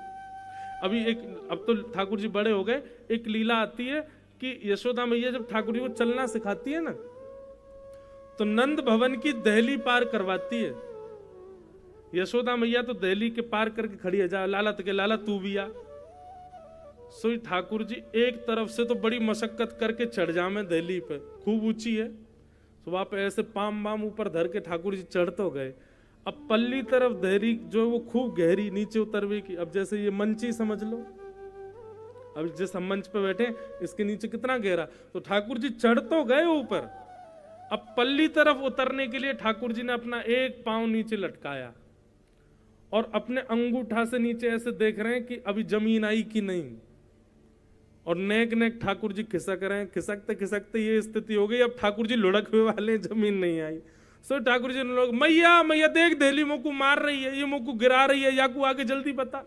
अभी एक, अब तो ठाकुर जी बड़े हो गए, एक लीला आती है कि यशोदा मैया जब ठाकुर जी को चलना सिखाती है ना, तो नंद भवन की दहली पार करवाती है। यशोदा मैया तो दहली के पार करके खड़ी है, जा लाला तो के लाला तू भी आ। सो ठाकुर जी एक तरफ से तो बड़ी मशक्कत करके चढ़ जामे दहली पे, खूब ऊंची है, तो वहां पे ऐसे पाम बाम ऊपर धर के ठाकुर जी चढ़ तो गए। अब पल्ली तरफ दहली जो वो खूब गहरी नीचे उतरवे की, अब जैसे ये मंच ही समझ लो, अब जिस हम मंच पे बैठे इसके नीचे कितना गहरा, तो ठाकुर जी चढ़ तो गए ऊपर, अब पल्ली तरफ उतरने के लिए ठाकुर जी ने अपना एक पांव नीचे लटकाया और अपने अंगूठा से नीचे ऐसे देख रहे हैं कि अभी जमीन आई कि नहीं, और नेक नेक ठाकुर जी खिसक रहे हैं। खिसकते खिसकते ये स्थिति हो गई, अब ठाकुर जी लुढ़क हुए वाले, जमीन नहीं आई। सो ठाकुर जी ने लोग, मैया मैया देख दहली मुंह को मार रही है, ये मुंह को गिरा रही है, या को आगे जल्दी बता।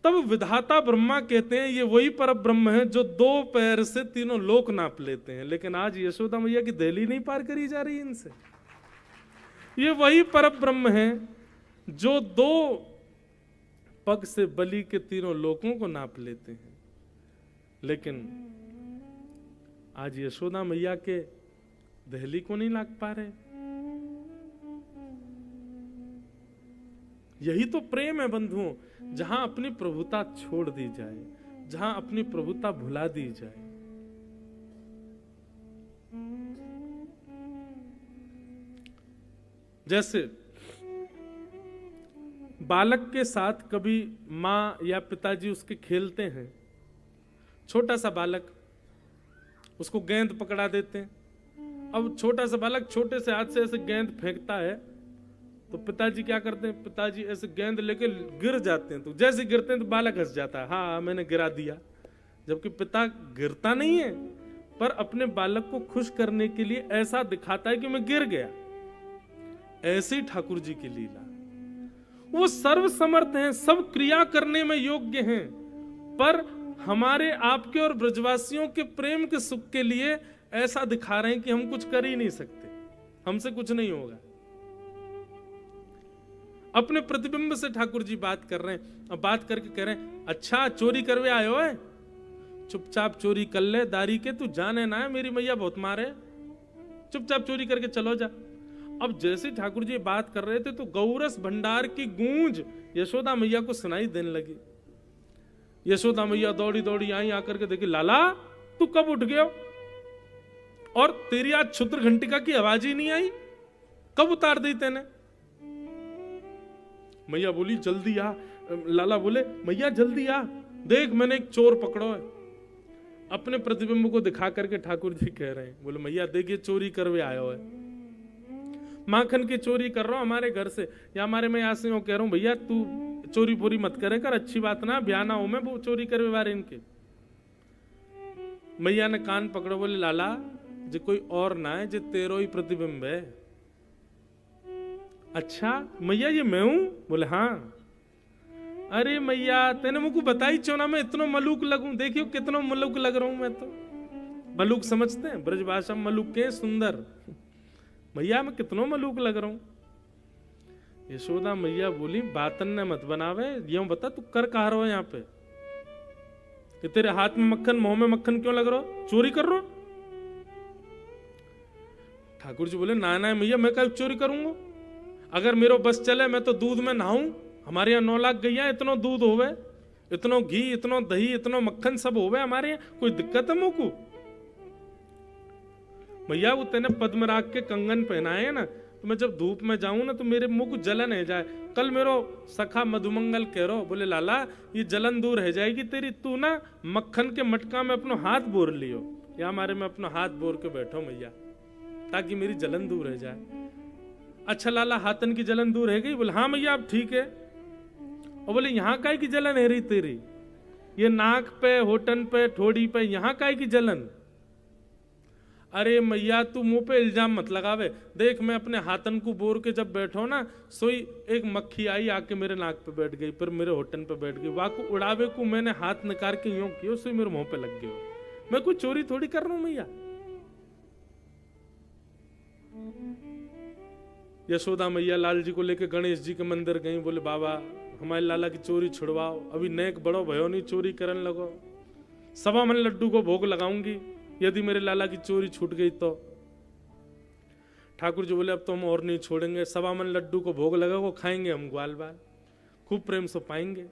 तब विधाता ब्रह्मा कहते हैं ये वही पर ब्रह्म है जो दो पैर से तीनों लोक नाप लेते हैं, लेकिन आज यशोदा मैया की दहली नहीं पार करी जा रही इनसे। ये वही पर ब्रह्म है जो दो पग से बलि के तीनों लोकों को नाप लेते हैं, लेकिन आज यशोदा मैया के दहली को नहीं नाप पा रहे। यही तो प्रेम है बंधुओं, जहां अपनी प्रभुता छोड़ दी जाए, जहां अपनी प्रभुता भुला दी जाए। जैसे बालक के साथ कभी माँ या पिताजी उसके खेलते हैं, छोटा सा बालक, उसको गेंद पकड़ा देते हैं। अब छोटा सा बालक छोटे से हाथ से ऐसे गेंद फेंकता है, तो पिताजी क्या करते हैं, पिताजी ऐसे गेंद लेके गिर जाते हैं, तो जैसे गिरते हैं तो बालक हंस जाता है, हाँ मैंने गिरा दिया, जबकि पिता गिरता नहीं है, पर अपने बालक को खुश करने के लिए ऐसा दिखाता है कि मैं गिर गया। ऐसे ही ठाकुर जी की लीला, वो सर्व समर्थ हैं, सब क्रिया करने में योग्य हैं, पर हमारे आपके और ब्रजवासियों के प्रेम के सुख के लिए ऐसा दिखा रहे हैं कि हम कुछ कर ही नहीं सकते, हमसे कुछ नहीं होगा। अपने प्रतिबिंब से ठाकुर जी बात कर रहे हैं, अब बात करके कह रहे हैं, अच्छा चोरी करवे आए हो, चुपचाप चोरी कर ले, दारी के तू जाने ना है मेरी मैया बहुत मारे, चुपचाप चोरी करके चलो जा। अब जैसे ठाकुर जी बात कर रहे थे तो गौरस भंडार की गूंज यशोदा मैया को सुनाई देने लगी। यशोदा मैया दौड़ी दौड़ी आई, आकर के देखी, लाला तू कब उठ गया, और तेरी आज क्षुद्र घंटिका की आवाज ही नहीं आई, कब उतार दी तेने? मैया बोली जल्दी आ। लाला बोले मैया जल्दी आ, देख मैंने एक चोर पकड़ो है। अपने प्रतिबिंब को दिखा करके ठाकुर जी कह रहे हैं, बोले मैया देखिए चोरी करवे आयो है। माखन की चोरी कर रहा हूं हमारे घर से, या हमारे मैं यहाँ से कह रहा हूं भैया तू चोरी पूरी मत करे कर, अच्छी बात ना, ब्याह ना हो मैं वो चोरी करे बारे इनके। मैया ने कान पकड़ो, बोले लाला जो कोई और ना है, जो तेरो ही प्रतिबिंब है। अच्छा मैया ये मैं हूं? बोले हाँ। अरे मैया तेने मुझको बताई चो ना मैं इतना मलूक लगूं, देखियो कितना मलूक लग रहा हूं मैं तो। मलूक समझते हैं ब्रज भाषा में, मलूक के सुंदर। मैया मैं कितना मलूक लग रहा हूं। यशोदा मैया बोली बातन ने मत बनावे, यूं बता तू कर कहा रहा है यहाँ पे, कि तेरे हाथ में मक्खन मुंह में मक्खन क्यों लग रहा हो, चोरी कर रहा हो? ठाकुर जी बोले ना ना मैया मैं क्या चोरी करूंगा, अगर मेरा बस चले मैं तो दूध में नहाऊं, हमारे यहाँ 9 लाख गैया, इतना दूध होवे, इतना घी, इतना दही, इतना मक्खन सब होवे हमारे यहाँ, कोई दिक्कत है मुझको? भैया वो तेने पद्मराग के कंगन पहनाए है ना, तो मैं जब धूप में जाऊं ना तो मेरे मुंह को जलन है जाए। कल मेरो सखा मधुमंगल कह रहा, बोले लाला ये जलन दूर है जाएगी तेरी, तू ना मक्खन के मटका में अपना हाथ बोर लियो, या हमारे में अपना हाथ बोर के बैठो मैया, ताकि मेरी जलन दूर रह जाए। अच्छा लाला हाथन की जलन दूर है गई? बोले हाँ मैया अब ठीक है। और बोले यहाँ काय की जलन है रही तेरी, ये नाक पे, होठन पे, ठोड़ी पे, यहाँ काय की जलन? अरे मैया तू मुंह पे इल्जाम मत लगावे, देख मैं अपने हाथन को बोर के जब बैठो ना, सोई एक मक्खी आई आके मेरे नाक पे बैठ गई, फिर मेरे होठन पे बैठ गई, वाकू उड़ावे को मैंने हाथ निकाल के यूं कियो, सोई मेरे मुंह पे लग गयो। मैं कोई चोरी थोड़ी कर रहा हूं मैया। यशोदा मैया लाल जी को लेके गणेश जी के मंदिर गई, बोले बाबा हमारे लाला की चोरी छुड़वाओ, अभी नेक बड़ो भयो नहीं चोरी करने लगो, 1.25 मन लड्डू को भोग लगाऊंगी यदि मेरे लाला की चोरी छूट गई तो। ठाकुर जी बोले अब तो हम और नहीं छोड़ेंगे, 1.25 मन लड्डू को भोग लगा को खाएंगे हम ग्वाल बाल, खूब प्रेम से पाएंगे।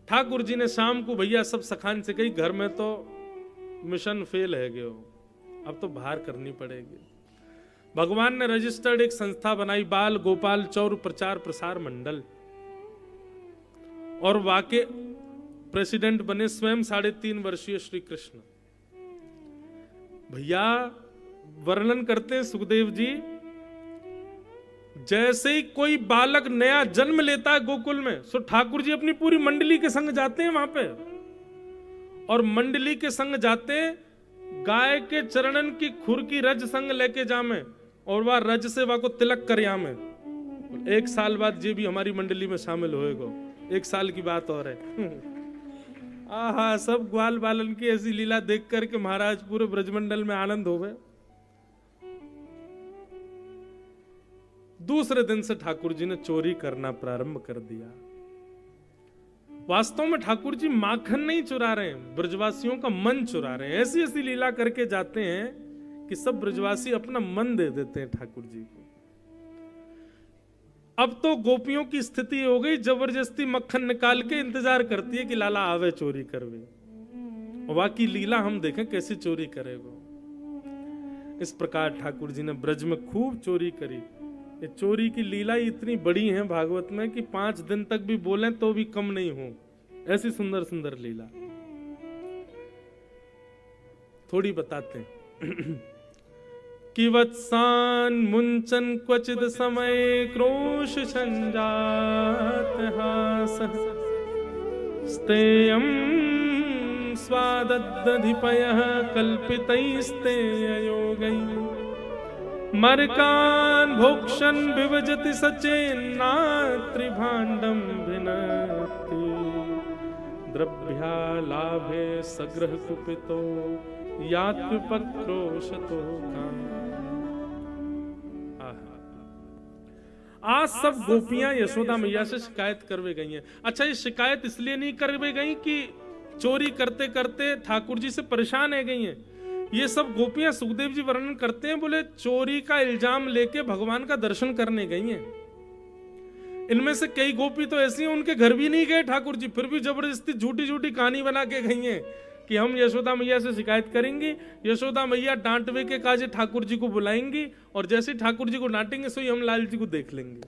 ठाकुर जी ने शाम को भैया सब सखान से कही घर में तो मिशन फेल है गयो, अब तो बाहर करनी पड़ेगी। भगवान ने रजिस्टर्ड एक संस्था बनाई, बाल गोपाल चौर प्रचार प्रसार मंडल, और वाके प्रेसिडेंट बने स्वयं 3.5 वर्षीय श्री कृष्ण। भैया वर्णन करते हैं सुखदेव जी, जैसे ही कोई बालक नया जन्म लेता है गोकुल में, सो ठाकुर जी अपनी पूरी मंडली के संग जाते हैं वहां पे, और मंडली के संग जाते गाय के चरणन की खुर की रज संग लेके जामे, और वह रज से वह को तिलक कर यामे। 1 साल बाद ये भी हमारी मंडली में शामिल होएगा, 1 साल की बात और है। आहा सब ग्वाल बालन की ऐसी लीला देख करके महाराज पूरे ब्रजमंडल में आनंद हो गए। दूसरे दिन से ठाकुर जी ने चोरी करना प्रारंभ कर दिया। वास्तव में ठाकुर जी माखन नहीं चुरा रहे हैं, ब्रजवासियों का मन चुरा रहे हैं। ऐसी ऐसी लीला करके जाते हैं कि सब ब्रजवासी अपना मन दे देते हैं ठाकुर जी को। अब तो गोपियों की स्थिति हो गई, जबरदस्ती मक्खन निकाल के इंतजार करती है कि लाला आवे चोरी करवे। वाकी लीला हम देखें कैसे चोरी करेगा। इस प्रकार ठाकुर जी ने ब्रज में खूब चोरी करी। ये चोरी की लीला इतनी बड़ी है भागवत में कि 5 दिन तक भी बोलें तो भी कम नहीं हो, ऐसी सुंदर सुंदर लीला। थोड़ी बताते हैं कि वत्सान मुंचन क्वचिद समय क्रोश संजात हास स्तेयं स्वादद्धिपयः कल्पितैस्ते अयोगै मर्कान् भोक्षन् विभजति सचेन्नात्रिभाण्डं भिनत्ति द्रव्यालाभे सग्रह कुपितो यात्विपक्रोशतो काम। आज सब गोपियां यशोदा मैया से शिकायत करवे गई हैं। अच्छा ये शिकायत इसलिए नहीं करवे गई कि चोरी करते करते ठाकुर जी से परेशान है गई हैं। ये सब गोपियां सुखदेव जी वर्णन करते हैं, बोले चोरी का इल्जाम लेके भगवान का दर्शन करने गई हैं। इनमें से कई गोपी तो ऐसी हैं उनके घर भी नहीं गए ठाकुर जी, फिर भी जबरदस्ती झूठी झूठी कहानी बना के गई हैं कि हम यशोदा मैया से शिकायत करेंगे। यशोदा मैया डांटवे के काजे ठाकुर जी को बुलाएंगी, और जैसे ठाकुर जी को डांटेंगे सोई हम लाल जी को देख लेंगे।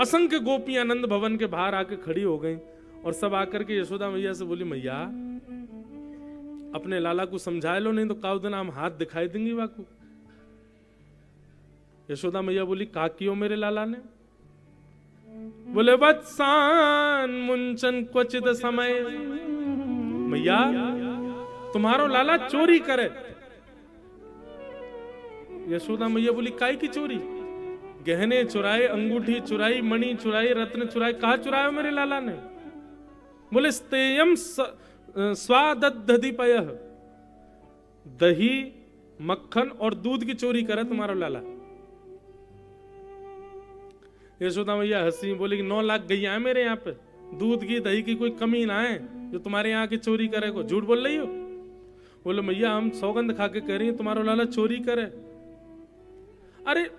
असंख्य गोपियां आनंद भवन के बाहर आके खड़ी हो गई, और सब आकर के यशोदा मैया से बोली मैया अपने लाला को समझा लो, नहीं तो काउ दिन हम हाथ दिखाई देंगे वाकू। यशोदा मैया बोली, का कियो मेरे लाला ने? बोले, वत्सान मुंचन क्वचित समय। मैया, तुम्हारो लाला चोरी करे। यशोदा मैया बोली, काय की चोरी? गहने चुराए, अंगूठी चुराई, मणि चुराई, रत्न चुराए, कहा चुराया मेरे लाला ने? बोले, स्तेयम स्वादधिपय, दही, मक्खन और दूध की चोरी करे तुम्हारा लाला। यशोदा मैया हंसी, बोली, 9 लाख गैया है मेरे यहाँ पे, दूध की दही की कोई कमी ना है जो तुम्हारे यहाँ की चोरी करे को। झूठ बोल रही हो? बोले, मैया हम सौगंध खा के कह रही हैं तुम्हारा लाला चोरी करे। अरे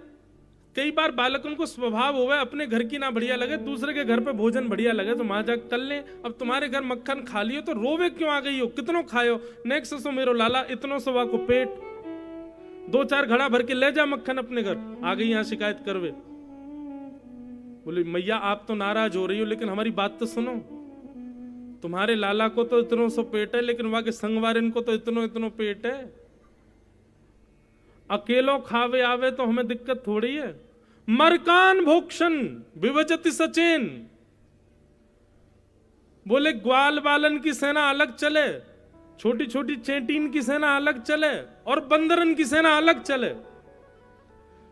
कई बार बालकन को स्वभाव होवे अपने घर की ना बढ़िया लगे, दूसरे के घर पे भोजन बढ़िया लगे तो वहां जाकर कर ले। अब तुम्हारे घर मक्खन खा लियो तो रोवे क्यों आ गई हो? कितनो खायो? नेक्स्ट सो मेरो लाला इतनो सवा को पेट, 2-4 घड़ा भर के ले जा मक्खन अपने घर, आ गई यहाँ शिकायत करवे। बोले, मैया आप तो नाराज हो रही हो लेकिन हमारी बात तो सुनो। तुम्हारे लाला को तो इतनो सो पेट है, लेकिन वहां के संगवारिन को तो इतनो इतनो पेट है। अकेलो खावे आवे तो हमें दिक्कत थोड़ी है। मरकान भोक्षण विभजति सचेन। बोले, ग्वाल बालन की सेना अलग चले, छोटी छोटी चेटीन की सेना अलग चले और बंदरन की सेना अलग चले।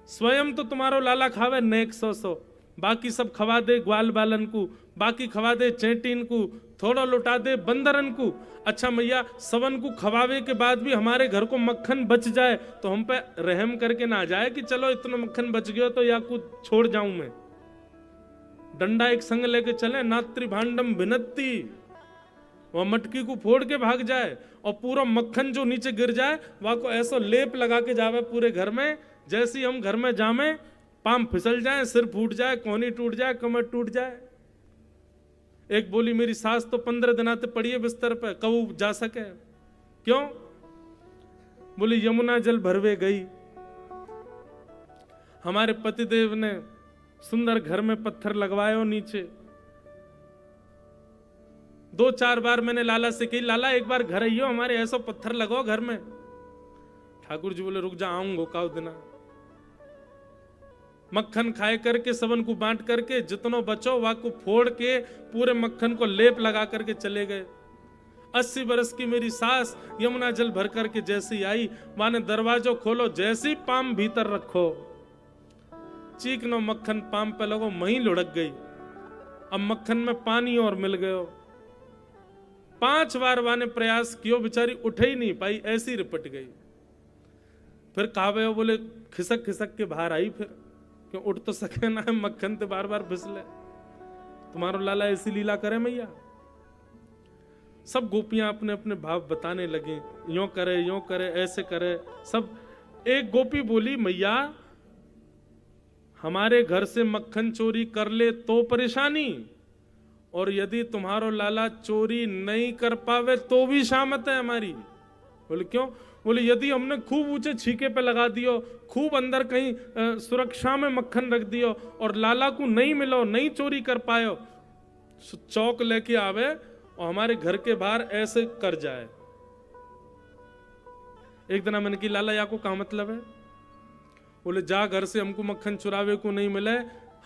स्वयं तो तुम्हारो लाला खावे नेक 100, बाकी सब खवा दे ग्वाल बालन को, बाकी खवा दे चेटीन को, थोड़ा लुटा दे बंदरन को। अच्छा मैया, सवन को खवावे के बाद भी हमारे घर को मक्खन बच जाए तो हम पे रहम करके ना जाए कि चलो इतना मक्खन बच गया तो या कुछ छोड़ जाऊं मैं। डंडा एक संग लेके चले, नात्री भांडम भिनत्ती, वह मटकी को फोड़ के भाग जाए और पूरा मक्खन जो नीचे गिर जाए वहां को ऐसा लेप लगा के जावे पूरे घर में, जैसे हम घर में जामे पाम फिसल जाए, सिर फूट जाए, कोहनी टूट जाए, कमर टूट जाए। एक बोली, मेरी सास तो 15 दिन आते पड़ी है बिस्तर पे, कब जा सके? क्यों? बोली, यमुना जल भरवे गई। हमारे पतिदेव ने सुंदर घर में पत्थर लगवाए नीचे। 2-4 बार मैंने लाला से कही, लाला एक बार घर आइयो हमारे, ऐसा पत्थर लगाओ घर में। ठाकुर जी बोले, रुक जा, आऊंगो काउ दिना। मक्खन खाए करके सबन को बांट करके जितनो बचो वह को फोड़ के पूरे मक्खन को लेप लगा करके चले गए। 80 बरस की मेरी सास यमुना जल भर करके जैसी आई, माने दरवाजो खोलो, जैसी पाम भीतर रखो, चीकनो मक्खन पाम पे लगो, मही लुढ़क गई। अब मक्खन में पानी और मिल गयो। 5 बार वाने प्रयास कियो, बेचारी उठ ही नहीं पाई, ऐसी रिपट गई। फिर कहावे, बोले खिसक खिसक के बाहर आई, फिर क्यों उठ तो सके ना, मक्खन तो बार बार फिसले। तुम्हारो लाला ऐसी लीला करे मैया? सब गोपियां अपने अपने भाव बताने लगी, यों करे, ऐसे करे। सब एक गोपी बोली, मैया हमारे घर से मक्खन चोरी कर ले तो परेशानी, और यदि तुम्हारो लाला चोरी नहीं कर पावे तो भी शामत है हमारी। बोले, क्यों? बोले, यदि हमने खूब ऊंचे छीके पे लगा दियो, खूब अंदर कहीं सुरक्षा में मक्खन रख दियो और लाला को नहीं मिलो, नहीं चोरी कर पायो, चौक लेके आवे और हमारे घर के बाहर ऐसे कर जाए। एक दिन मैंने की, लाला या को क्या मतलब है? बोले, जा घर से हमको मक्खन चुरावे को नहीं मिले,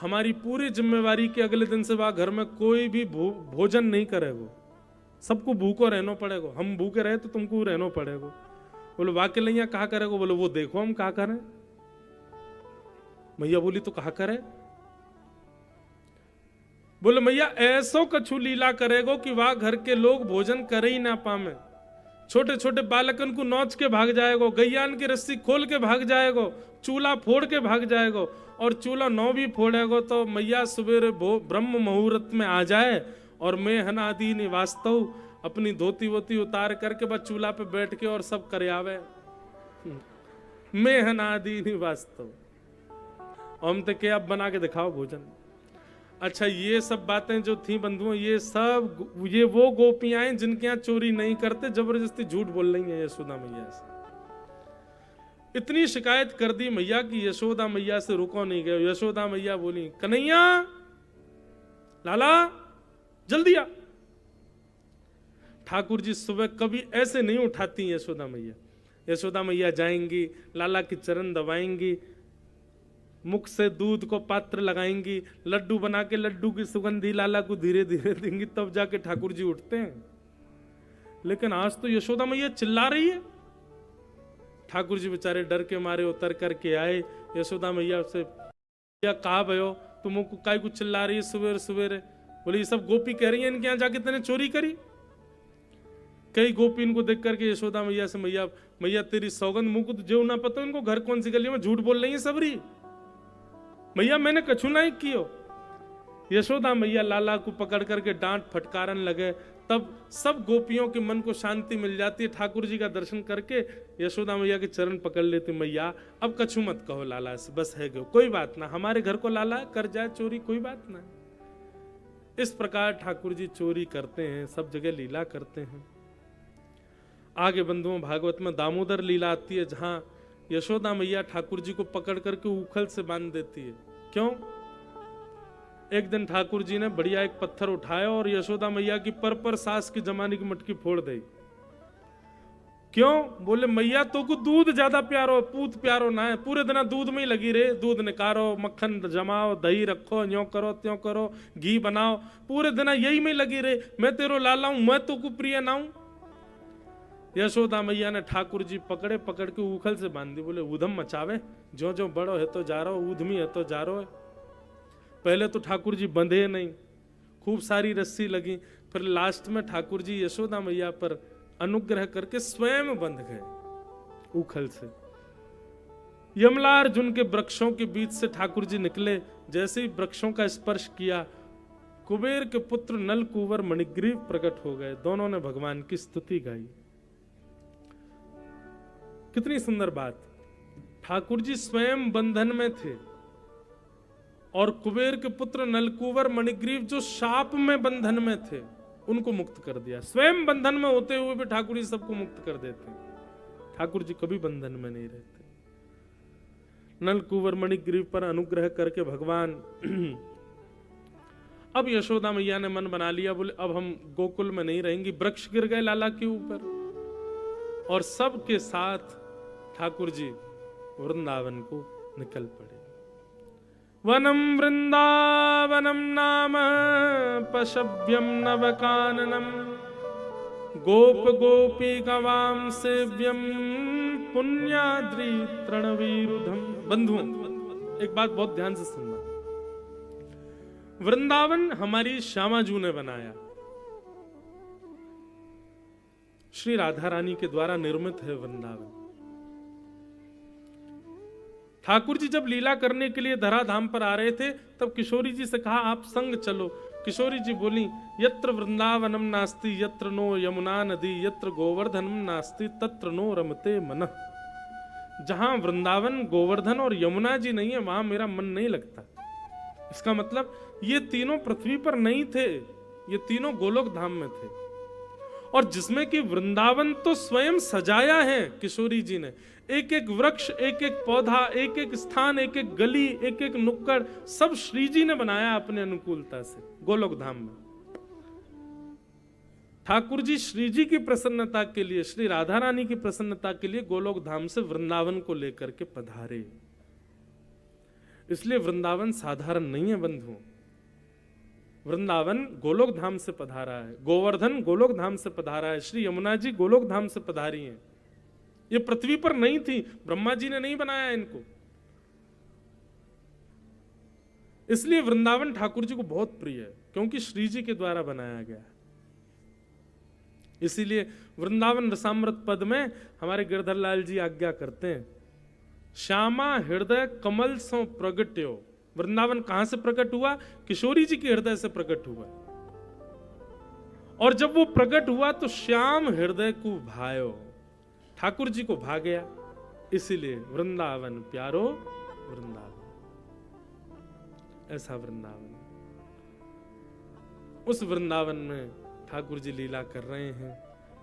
हमारी पूरी जिम्मेवारी के अगले दिन से वह घर में कोई भी भोजन नहीं करेगो, सबको भूखो रहना पड़ेगा। हम भूखे रहे तो तुमको रहना पड़ेगा। बोले, वाक्य नहीं कहा करेगो? बोले, वो देखो हम कहा करें। मैया बोली, तो कहा करे? बोले, मैया ऐसो कछु लीला करेगो कि वह घर के लोग भोजन करे ही ना पावे। छोटे छोटे बालकन को नोच के भाग जाएगो, गैयान की रस्सी खोल के भाग जाएगो, चूल्हा फोड़ के भाग जाएगो, और चूल्हा 9 भी फोड़ेगो तो मैया सवेरे ब्रह्म मुहूर्त में आ जाए और मैं हनादी निवास्तव अपनी धोती वोती उतार करके बस चूल्हा पे बैठ के और सब कर आवे। मैं हनादी निवास्तव, हम तो क्या अब बना के दिखाओ भोजन। अच्छा, ये सब बातें जो थी बंधुओं, ये वो गोपियां हैं जिनके यहाँ चोरी नहीं करते, जबरदस्ती झूठ बोल रही है यशोदा मैया से। इतनी शिकायत कर दी मैया की यशोदा मैया से रुको नहीं गए। यशोदा मैया बोली, कन्हैया, लाला जल्दी आ। ठाकुर जी सुबह कभी ऐसे नहीं उठाती यशोदा मैया। यशोदा मैया जाएंगी, लाला के चरण दबाएंगी, मुख से दूध को पात्र लगाएंगी, लड्डू बना के लड्डू की सुगंधी लाला को धीरे धीरे देंगी, तब जाके ठाकुर जी उठते हैं। लेकिन आज तो यशोदा मैया चिल्ला रही है। ठाकुर जी बेचारे डर के मारे उतर करके आए। यशोदा मैया से या कहा भयो तुम काय कुछ चिल्ला रही है सवेरे सवेरे? बोले ये सब गोपी कह रही है इनके यहाँ जाके तेने चोरी करी। कई गोपी इनको देख करके यशोदा मैया से मैया मैया तेरी सौगंध मुंह को जो ना पता इनको घर कौन सी गली में झूठ बोल रही है सबरी। मैया मैंने कछु नहीं कियो। यशोदा मैया लाला को पकड़ करके डांट फटकारन लगे। तब सब गोपियों के मन को शांति मिल जाती है। ठाकुर जी का दर्शन करके यशोदा मैया के चरण पकड़ लेती, मैया अब कछु मत कहो लाला से, बस है गो, कोई बात ना, हमारे घर को लाला कर जाए चोरी, कोई बात ना। इस प्रकार ठाकुर जी चोरी करते हैं, सब जगह लीला करते हैं। आगे बंधुओं भागवत में दामोदर लीला आती है, जहां यशोदा मैया ठाकुर जी को पकड़ करके उखल से बांध देती है। क्यों? एक दिन ठाकुर जी ने बढ़िया एक पत्थर उठाया और यशोदा मैया की पर सास की जमाने की मटकी फोड़ दी। क्यों? बोले मैया तो को दूध ज्यादा प्यारो, पूत प्यारो ना है, पूरे दिन दूध में ही लगी रहे, दूध निकारो, मक्खन जमाओ, दही रखो, यो करो त्यों करो, घी बनाओ, पूरे दिन यही में लगी रहे, मैं तेरो लाला हूं, मैं तो को प्रिय ना हूं। यशोदा मैया ने ठाकुर जी पकड़े, पकड़ के उखल से बांध दी। बोले ऊधम मचावे, जो जो बड़ो है तो जा रहो, ऊधमी है तो जा रहो। पहले तो ठाकुर जी बंधे नहीं, खूब सारी रस्सी लगी, फिर लास्ट में ठाकुर जी यशोदा मैया पर अनुग्रह करके स्वयं बंध गए उखल से। यमलार्जुन के वृक्षों के बीच से ठाकुर जी निकले, जैसे ही वृक्षों का स्पर्श किया, कुबेर के पुत्र नलकूवर मणिग्रीव प्रकट हो गए। दोनों ने भगवान की स्तुति गाई। कितनी सुंदर बात। ठाकुर जी स्वयं बंधन में थे और कुबेर के पुत्र नलकूवर मणिग्रीव जो शाप में बंधन में थे उनको मुक्त कर दिया। स्वयं बंधन में होते हुए भी ठाकुर जी सबको मुक्त कर देते। ठाकुर जी कभी बंधन में नहीं रहते। नलकूवर मणिग्रीव पर अनुग्रह करके भगवान अब यशोदा मैया ने मन बना लिया, बोले अब हम गोकुल में नहीं रहेंगी। वृक्ष गिर गए लाला के ऊपर और सबके साथ ठाकुर जी वृंदावन को निकल पड़े। वनम वृंदावनम नाम पशव्यम नवकाननम गोप गोपी गवाम सेव्यम पुण्याद्रि तृणवीरुधम। बंधुओं एक बात बहुत ध्यान से सुनना। वृंदावन हमारी श्यामा जू ने बनाया, श्री राधा रानी के द्वारा निर्मित है वृंदावन। ठाकुर जी जब लीला करने के लिए धराधाम पर आ रहे थे तब किशोरी जी से कहा आप संग चलो। किशोरी जी बोली यत्र वृंदावनम नास्ति यत्र नो यमुना नदी यत्र गोवर्धनम नास्ति तत्र नो रमते मनः। जहां वृंदावन गोवर्धन और यमुना जी नहीं है वहां मेरा मन नहीं लगता। इसका मतलब ये तीनों पृथ्वी पर नहीं थे, ये तीनों गोलोक धाम में थे। और जिसमें कि वृंदावन तो स्वयं सजाया है किशोरी जी ने। एक एक वृक्ष, एक एक पौधा, एक एक स्थान, एक एक गली, एक एक नुक्कड़ सब श्री जी ने बनाया अपने अनुकूलता से गोलोक धाम में। ठाकुर जी श्री जी की प्रसन्नता के लिए, श्री राधा रानी की प्रसन्नता के लिए गोलोक धाम से वृंदावन को लेकर के पधारे। इसलिए वृंदावन साधारण नहीं है बंधुओं। वृंदावन गोलोक धाम से पधारा है, गोवर्धन गोलोक धाम से पधारा है, श्री यमुना जी गोलोक धाम से पधारी हैं। ये पृथ्वी पर नहीं थी, ब्रह्मा जी ने नहीं बनाया इनको। इसलिए वृंदावन ठाकुर जी को बहुत प्रिय है क्योंकि श्री जी के द्वारा बनाया गया। इसीलिए वृंदावन रसामृत पद में हमारे गिरधर लाल जी आज्ञा करते हैं, श्यामा हृदय कमल सो प्रगट्यो। वृंदावन कहां से प्रकट हुआ? किशोरी जी के हृदय से प्रकट हुआ। और जब वो प्रकट हुआ तो श्याम हृदय को भायो, ठाकुर जी को भा गया। इसीलिए वृंदावन प्यारो वृंदावन, ऐसा वृंदावन। उस वृंदावन में ठाकुर जी लीला कर रहे हैं।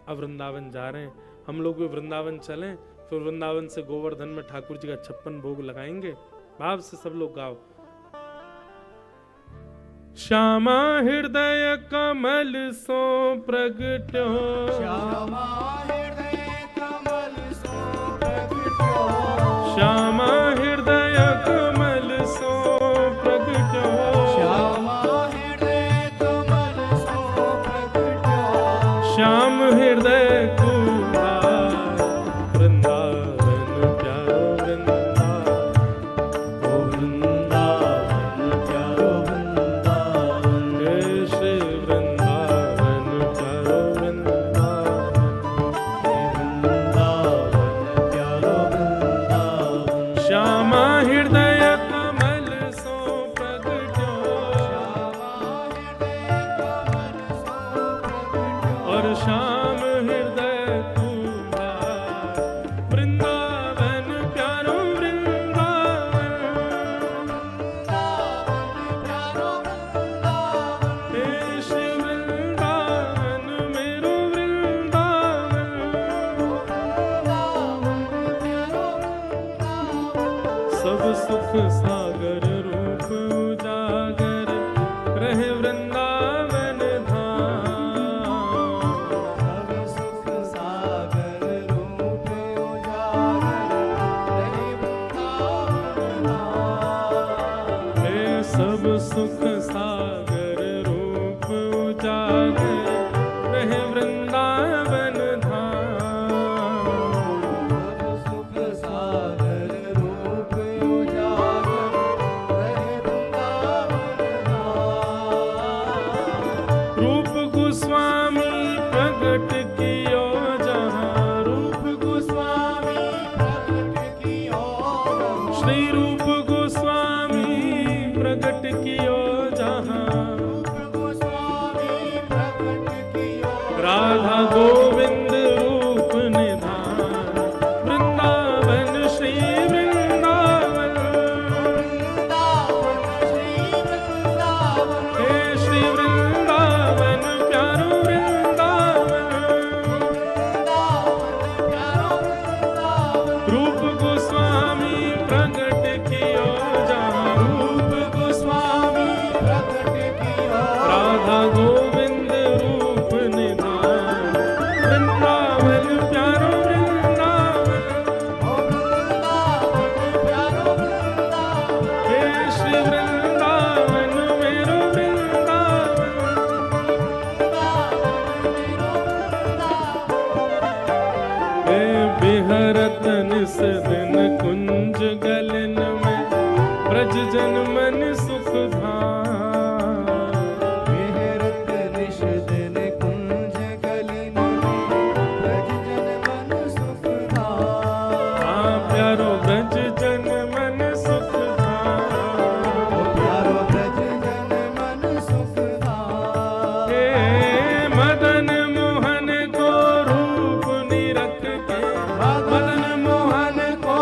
अब वृंदावन जा रहे हैं, हम लोग भी वृंदावन चलें, फिर वृंदावन से गोवर्धन में ठाकुर जी का 56 भोग लगाएंगे। भाव से सब लोग गाओ। श्यामा हृदय कमल सो प्रगट्यो, श्यामा हृदय कमल सो प्रगट्यो, श्यामा हृदय कमल श्याम हृदय कुमार वृंदावन प्यारो वृंदावन, ओ वृंदावन प्यारो वृंदावन, हे श्री वृंदावन प्यारो वृंदावन, वृंदावन प्यारो वृंदावन, श्यामा हृदय कमल सो प्रगटो, और श्याम हृदय कुमार वृंदावन प्यारो वृंदावन, हे श्री वृंदावन मेरो वृंदावन, सब सुख सागर रूप उजागर रहे वृंदावन धाम, सब सुख सागर रूप उजागर रहे वृंदावन धाम, हे सब सुख सागर रूप उजागर रहे वृंदावन धाम, सब सुख सागर रूप उजागर रहे वृंदावन धाम, रूप गोस्वामी प्रगट कियो जहाँ, रूप गोस्वामी प्रकट कियो श्री रूप गोस्वामी प्रगट कियो जहाँ, गोस्वामी प्रकट कियो राधा गोविंद रूप निधान वृंदावन श्री वृंदावन, वृंदावन श्री वृंदावन, हे श्री वृंदावन प्यारो वृंदावन, वृंदावन प्यारो वृंदावन, रूप गोस्वामी प्रगट कियो जहाँ, रूप गोस्वामी प्रकट कियो राधा गोविंद रूप निधान वृंदावन प्यारो वृंदावन, वृंदावन प्यारो वृंदावन, हे श्री वृंदावन मेरो वृंदावन, हे बिहरत निस दिन कुंज गलन में ब्रज जन मन सुख धाम, विहरत निश दिन कुंज गलिन में ब्रज जन मन सुख धाम, प्यारो ब्रज जन मन सुख धाम, प्यारो ब्रज जन मन सुख धाम, हे मदन मोहन को रूप निरख के, मदन मोहन को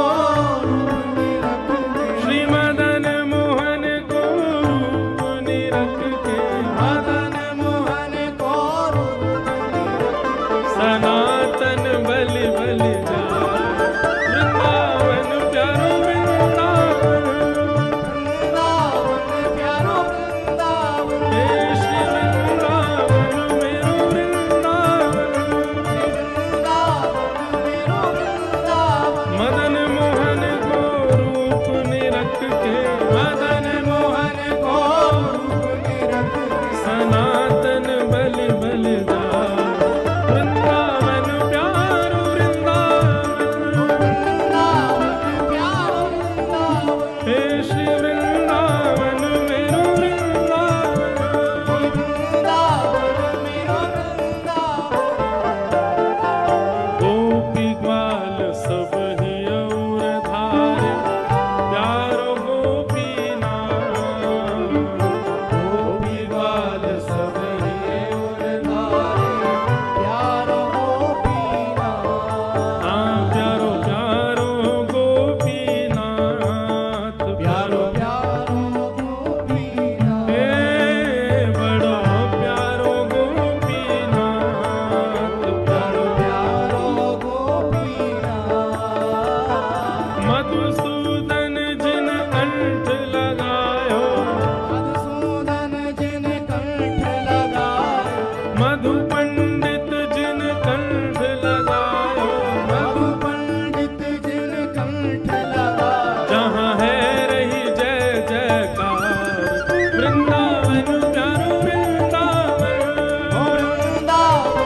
रूप निरख के, श्री मदन मोहन को रूप निरख के, मदन मोहन को रूप निरख के, सनातन बलि बलि जाए वृंदावन प्यारो वृंदावन, वृंदावन प्यारो वृंदावन, हे श्री वृंदावन मेरो वृंदावन, वृंदावन मेरो वृंदावन, मदन मोहन को रूप निरख के, मदन मोहन को रूप निरख के, सनातन बलि बलि जाए वृंदावन प्यारो वृंदावन, वृंदावन प्यारो वृंदावन, हे श्री वृंदावन मेरो वृंदावन, वृंदावन मेरो वृंदावन, गोपी ग्वाल सब ही और धारे प्यारो गोपी नाम, गोपी ग्वाल सब ही और धारे प्यारो गोपी नाम, प्यारो प्यारो गोपीनाथ प्यारो प्यारो गोपी नाम, हे बड़ो प्यारो गोपीनाथ, प्यारो प्यारो गोपी नाम, मधुसूदन जिन कंठ लगायो, मधुसूदन जिन कंठ लगाए, मधु पंडित जिन कंठ लगायो, मधु पंडित जिन कंठ लगाए, जहाँ है रही जय जयकार वृंदावन प्यारो वृंदावन, वृंदावन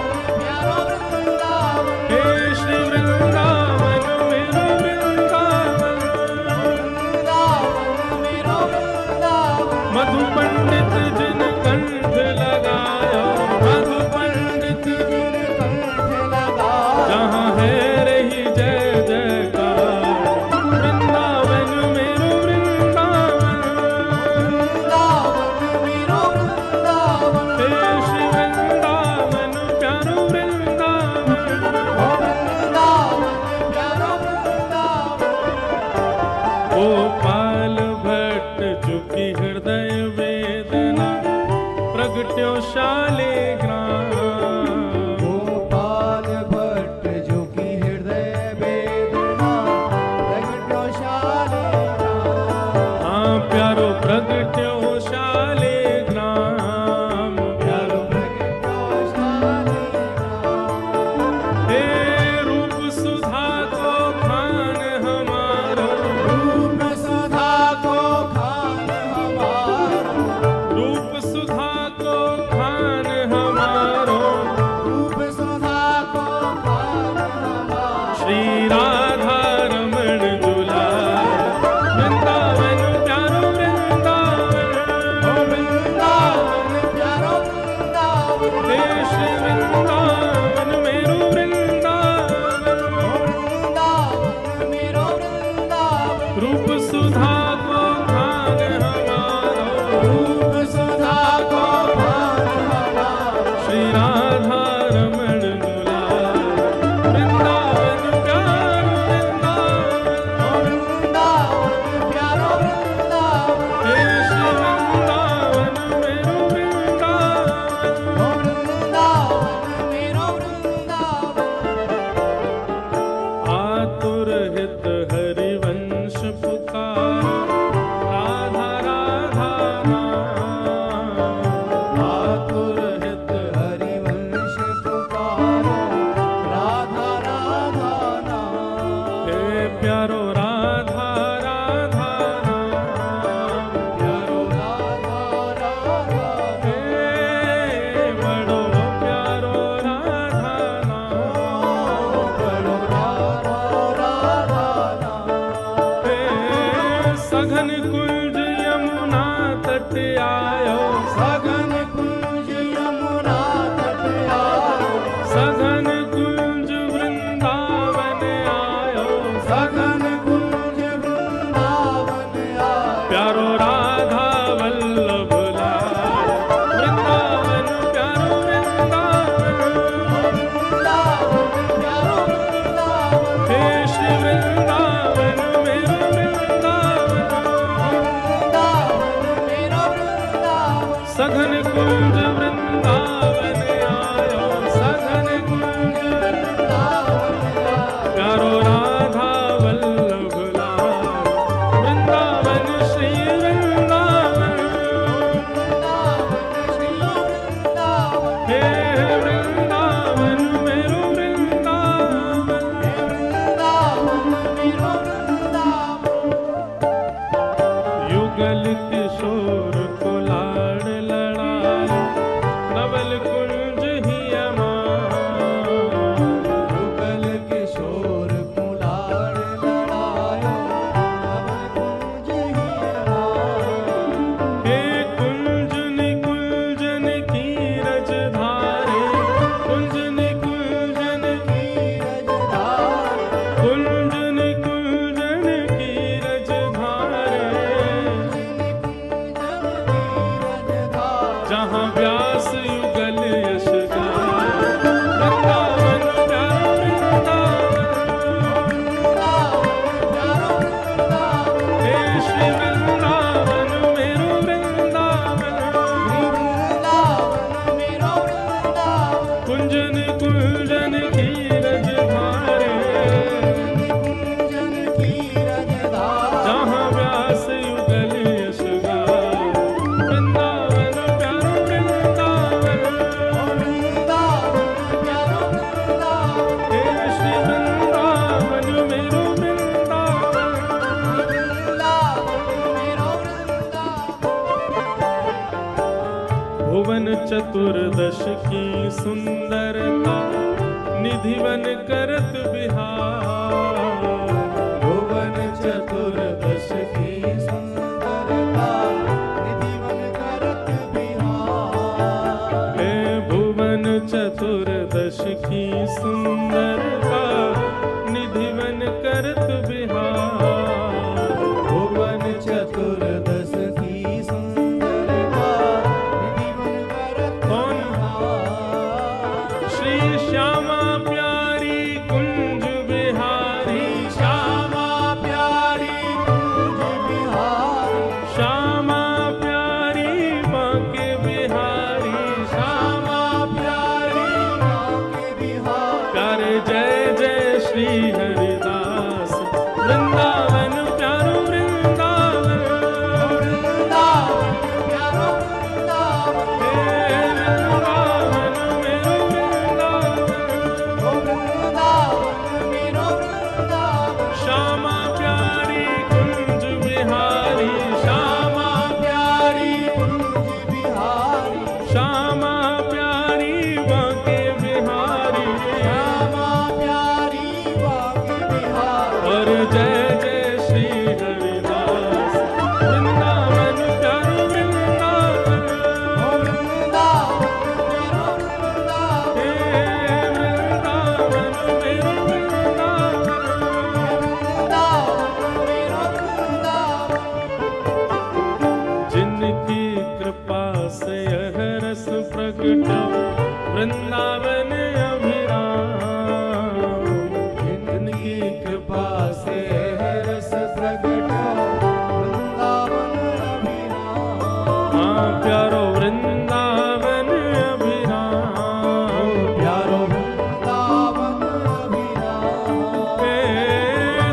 हे श्री वृंदावन मेरो वृंदावन, वृंदावन मेरो वृंदावन, रूप सुधा को भाग हमारो, रूप सुधा को भाग हमारा, श्री राधा रमण दुलार, वृंदावन प्यारो वृंदावन, वृंदावन प्यारो वृंदावन, हे श्री वृंदावन मेरो वृंदावन, वृंदावन मेरो वृंदावन, आतुर हित हरिवंश पुकार, राधा राधा नाम, आतुर हित हरिवंश पुकारो, राधा राधा नाम, हे प्यारो राधा राधा नाम, प्यारो राधा राधा हे बड़ो प्यारो राधा नाम, बड़ो राधा राधा नाम, हे सघन कुंज यमुना तट आयो, सघन कुंज यमुना तट आयो, सघन कुंज वृंदावन आयो, सघन कुंज वृंदावन आयो, प्यारो राधा वल्लभ लाल, वृंदावन प्यारो वृंदावन, वृंदावन प्यारो वृंदावन, हे श्री वृंदावन मेरो वृंदावन, वृंदावन मेरो वृंदावन, सघन कुंज वृंदावन आयो, सघन कुंज वृंदावन आयो, प्यारो राधा वल्लभ लाल, वृंदावन श्री वृंदावन, वृंदावन श्री वृंदावन, हे वृंदावन मेरो वृंदावन, वृंदावन मेरो वृंदावन, युगल किशोर को लाड़ लड़ायो, नवल कुंज ही अमां, युगल किशोर कुलाड़ लड़ायो, नवल कुंज ही अमां, हे कुंज निकुंजन की रजधारे, कुंज निकुंजन की, रजधार, कुंज निकुंजन की रजधारे, रजधार, जहाँ व्यास युगल यश गाए, वृंदावन प्यारो वृंदावन, वृंदावन प्यारो वृंदावन, हे श्री वृंदावन मेरो वृंदावन, वृंदावन मेरो वृंदावन, कुंजन कुंजन की रजधारे, कुंजन की रजधार, जहाँ व्यास युगल यश गाए, वृंदावन प्यारो वृंदावन, वृंदावन प्यारो वृंदावन, हे श्री वृंदावन मेरो वृंदावन, वृंदावन मेरो वृंदावन, भुवन चतुर्दश की सुंदरता, निधिवन करत बिहार, भुवन चतुर्दश की सुंदरता, निधिवन करत बिहार, हे भुवन चतुर्दश की सुंदरता, निधिवन करत बिहार, भुवन चतुर्दश की सुंदरता, निधिवन करत कौन? बिहार, श्री श्यामा प्यारी कुंज बिहारी, श्यामा प्यारी कुंज बिहारी, श्यामा प्यारी बांके बिहारी, श्यामा प्यारी बांके बिहारी, प्यारे जय वृंदावन अभिराम, जिनकी कृपा से है रस प्रगट वृंदावन अभिराम। हाँ प्यारो वृंदावन अभिराम, प्यारो वृंदावन अभिराम। हे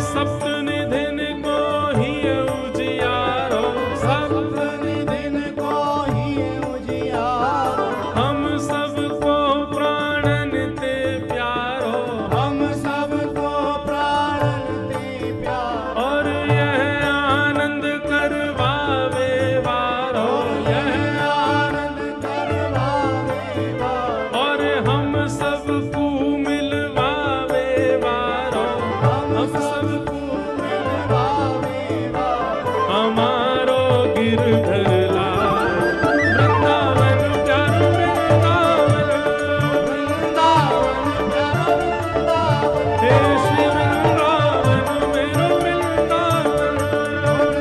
सप्तनिधिन को ही उजियारो, सप्तनिधिन को ही उजियारो, हम सबको प्राणन ते प्यारो, हम सबको प्राणन ते प्यारो। और यह आनंद करवावे वारो, यह आनंद करवावे वारो, और हम सबको मिलवावे वारो, हम सबको मिलवावे वारो। हमारो गिरधर लाल वृंदावन प्यारो वृंदावन, वृंदावन प्यारो वृंदावन, हे श्री वृंदावन मेरो वृंदावन,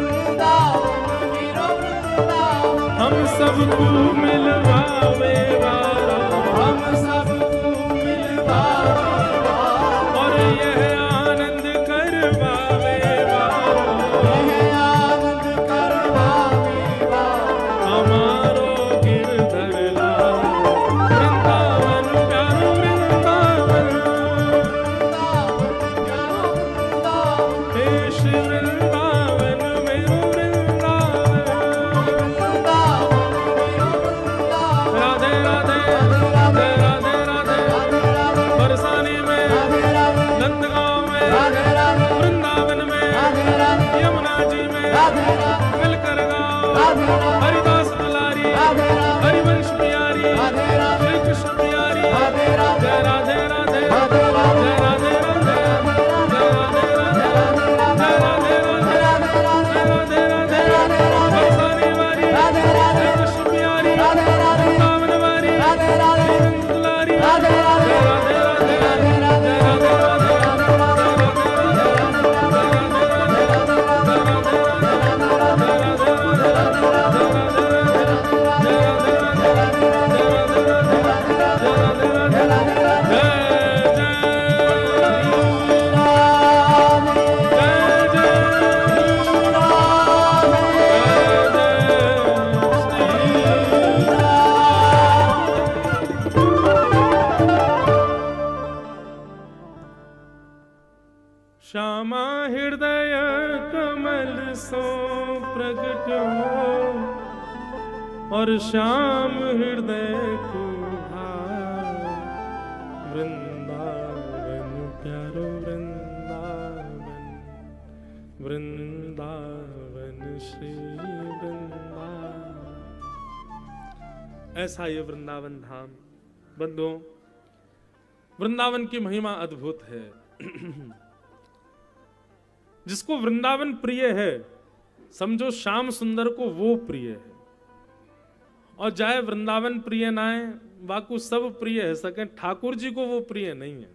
वृंदावन मेरो वृंदावन। हम सबको मिलवावे वारो, हम सबको मिलवावे वारो, और यह आनंद करवावे वारो, यह आनंद करवावे वारो। हमारो गिरधर लाल वृंदावन प्यारो वृंदावन, वृंदावन प्यारो वृंदावन, हे श्री वृंदावन मेरो वृंदावन। वृंदावन मेरो वृंदावन। राधे राधे राधे राधे राधे, बरसाने में नंदगांव में वृंदावन में यमुना जी में मिलकर गाओ हरिदास दुलारी हरिवंश प्यारी श्री कृष्ण प्यारी। जय राधे राधे जय राधे राधे जय राधे राधे जय राधे राधे जय राधे राधे बरसाने वाली श्री कृष्ण प्यारी वृंदावन वाली हरिवंश दुलारी। जय राधे राधे जय राधे श्यामा हृदय कमल सो प्रकट हो, और श्याम हृदय को भाए। वृंदावन प्यारो वृंदावन, वृंदावन श्री वृंदावन। ऐसा ये वृंदावन धाम बंधुओं, वृंदावन की महिमा अद्भुत है। जिसको वृंदावन प्रिय है, समझो श्याम सुंदर को वो प्रिय है। और जाए वृंदावन प्रिय ना है, वाकु सब प्रिय है सके, ठाकुर जी को वो प्रिय नहीं है।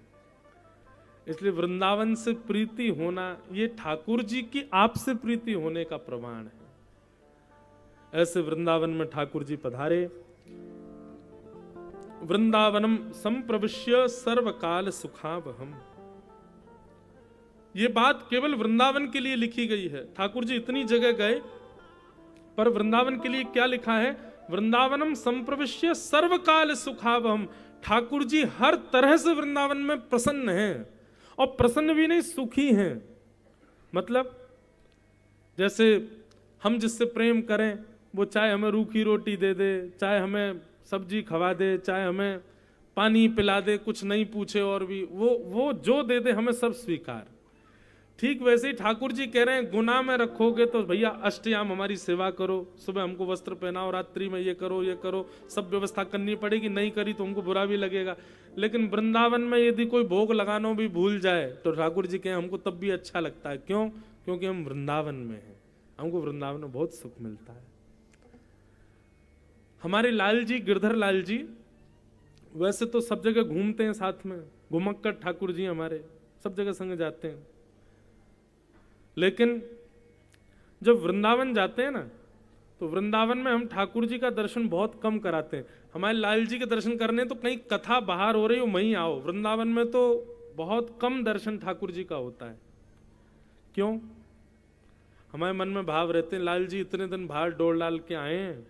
इसलिए वृंदावन से प्रीति होना ये ठाकुर जी की आपसे प्रीति होने का प्रमाण है। ऐसे वृंदावन में ठाकुर जी पधारे। वृंदावनम संप्रविश्य सर्वकाल सुखावहम। ये बात केवल वृंदावन के लिए लिखी गई है। ठाकुर जी इतनी जगह गए, पर वृंदावन के लिए क्या लिखा है? वृंदावनम संप्रविश्य सर्वकाल सुखावहम। ठाकुर जी हर तरह से वृंदावन में प्रसन्न हैं, और प्रसन्न भी नहीं, सुखी हैं। मतलब जैसे हम जिससे प्रेम करें, वो चाहे हमें रूखी रोटी दे दे, चाहे हमें सब्जी खवा दे, चाहे हमें पानी पिला दे, कुछ नहीं पूछे, और भी वो जो दे दे हमें सब स्वीकार। ठीक वैसे ही ठाकुर जी कह रहे हैं, गुनाह में रखोगे तो भैया अष्टयाम हमारी सेवा करो, सुबह हमको वस्त्र पहनाओ, रात्रि में ये करो, सब व्यवस्था करनी पड़ेगी, नहीं करी तो हमको बुरा भी लगेगा। लेकिन वृंदावन में यदि कोई भोग लगाना भी भूल जाए तो ठाकुर जी कहें हमको तब भी अच्छा लगता है। क्यों? क्योंकि हम वृंदावन में हैं, हमको वृंदावन में बहुत सुख मिलता है। हमारे लाल जी, गिरधर लाल जी, वैसे तो सब जगह घूमते हैं साथ में, घुमक्कड़ ठाकुर जी हमारे सब जगह संग जाते हैं, लेकिन जब वृंदावन जाते हैं ना, तो वृंदावन में हम ठाकुर जी का दर्शन बहुत कम कराते हैं। हमारे लाल जी के दर्शन करने तो कहीं कथा बाहर हो रही हो वहीं आओ। वृंदावन में तो बहुत कम दर्शन ठाकुर जी का होता है। क्यों? हमारे मन में भाव रहते हैं लाल जी इतने दिन बाहर डोल डाल के आए हैं,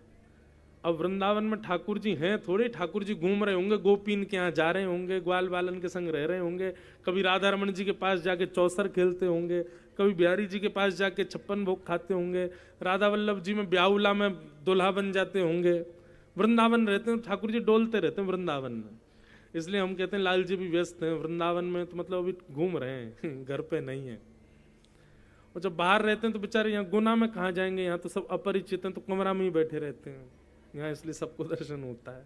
अब वृंदावन में ठाकुर जी हैं थोड़े, ठाकुर जी घूम रहे होंगे, गोपीन के यहाँ जा रहे होंगे, ग्वाल बालन के संग रह रहे होंगे, कभी राधा रमन जी के पास जाके चौसर खेलते होंगे, कभी बिहारी जी के पास जाके 56 भोग खाते होंगे, राधा वल्लभ जी में ब्याहुला में दुल्हा बन जाते होंगे। वृंदावन रहते हैं, ठाकुर जी डोलते रहते हैं वृंदावन में। इसलिए हम कहते हैं लाल जी भी व्यस्त हैं वृंदावन में, तो मतलब अभी घूम रहे हैं घर पे नहीं है। और जब बाहर रहते हैं तो बेचारे यहाँ गुना में कहाँ जाएंगे, यहाँ तो सब अपरिचित हैं, तो कमरा में ही बैठे रहते हैं यहाँ, इसलिए सबको दर्शन होता है।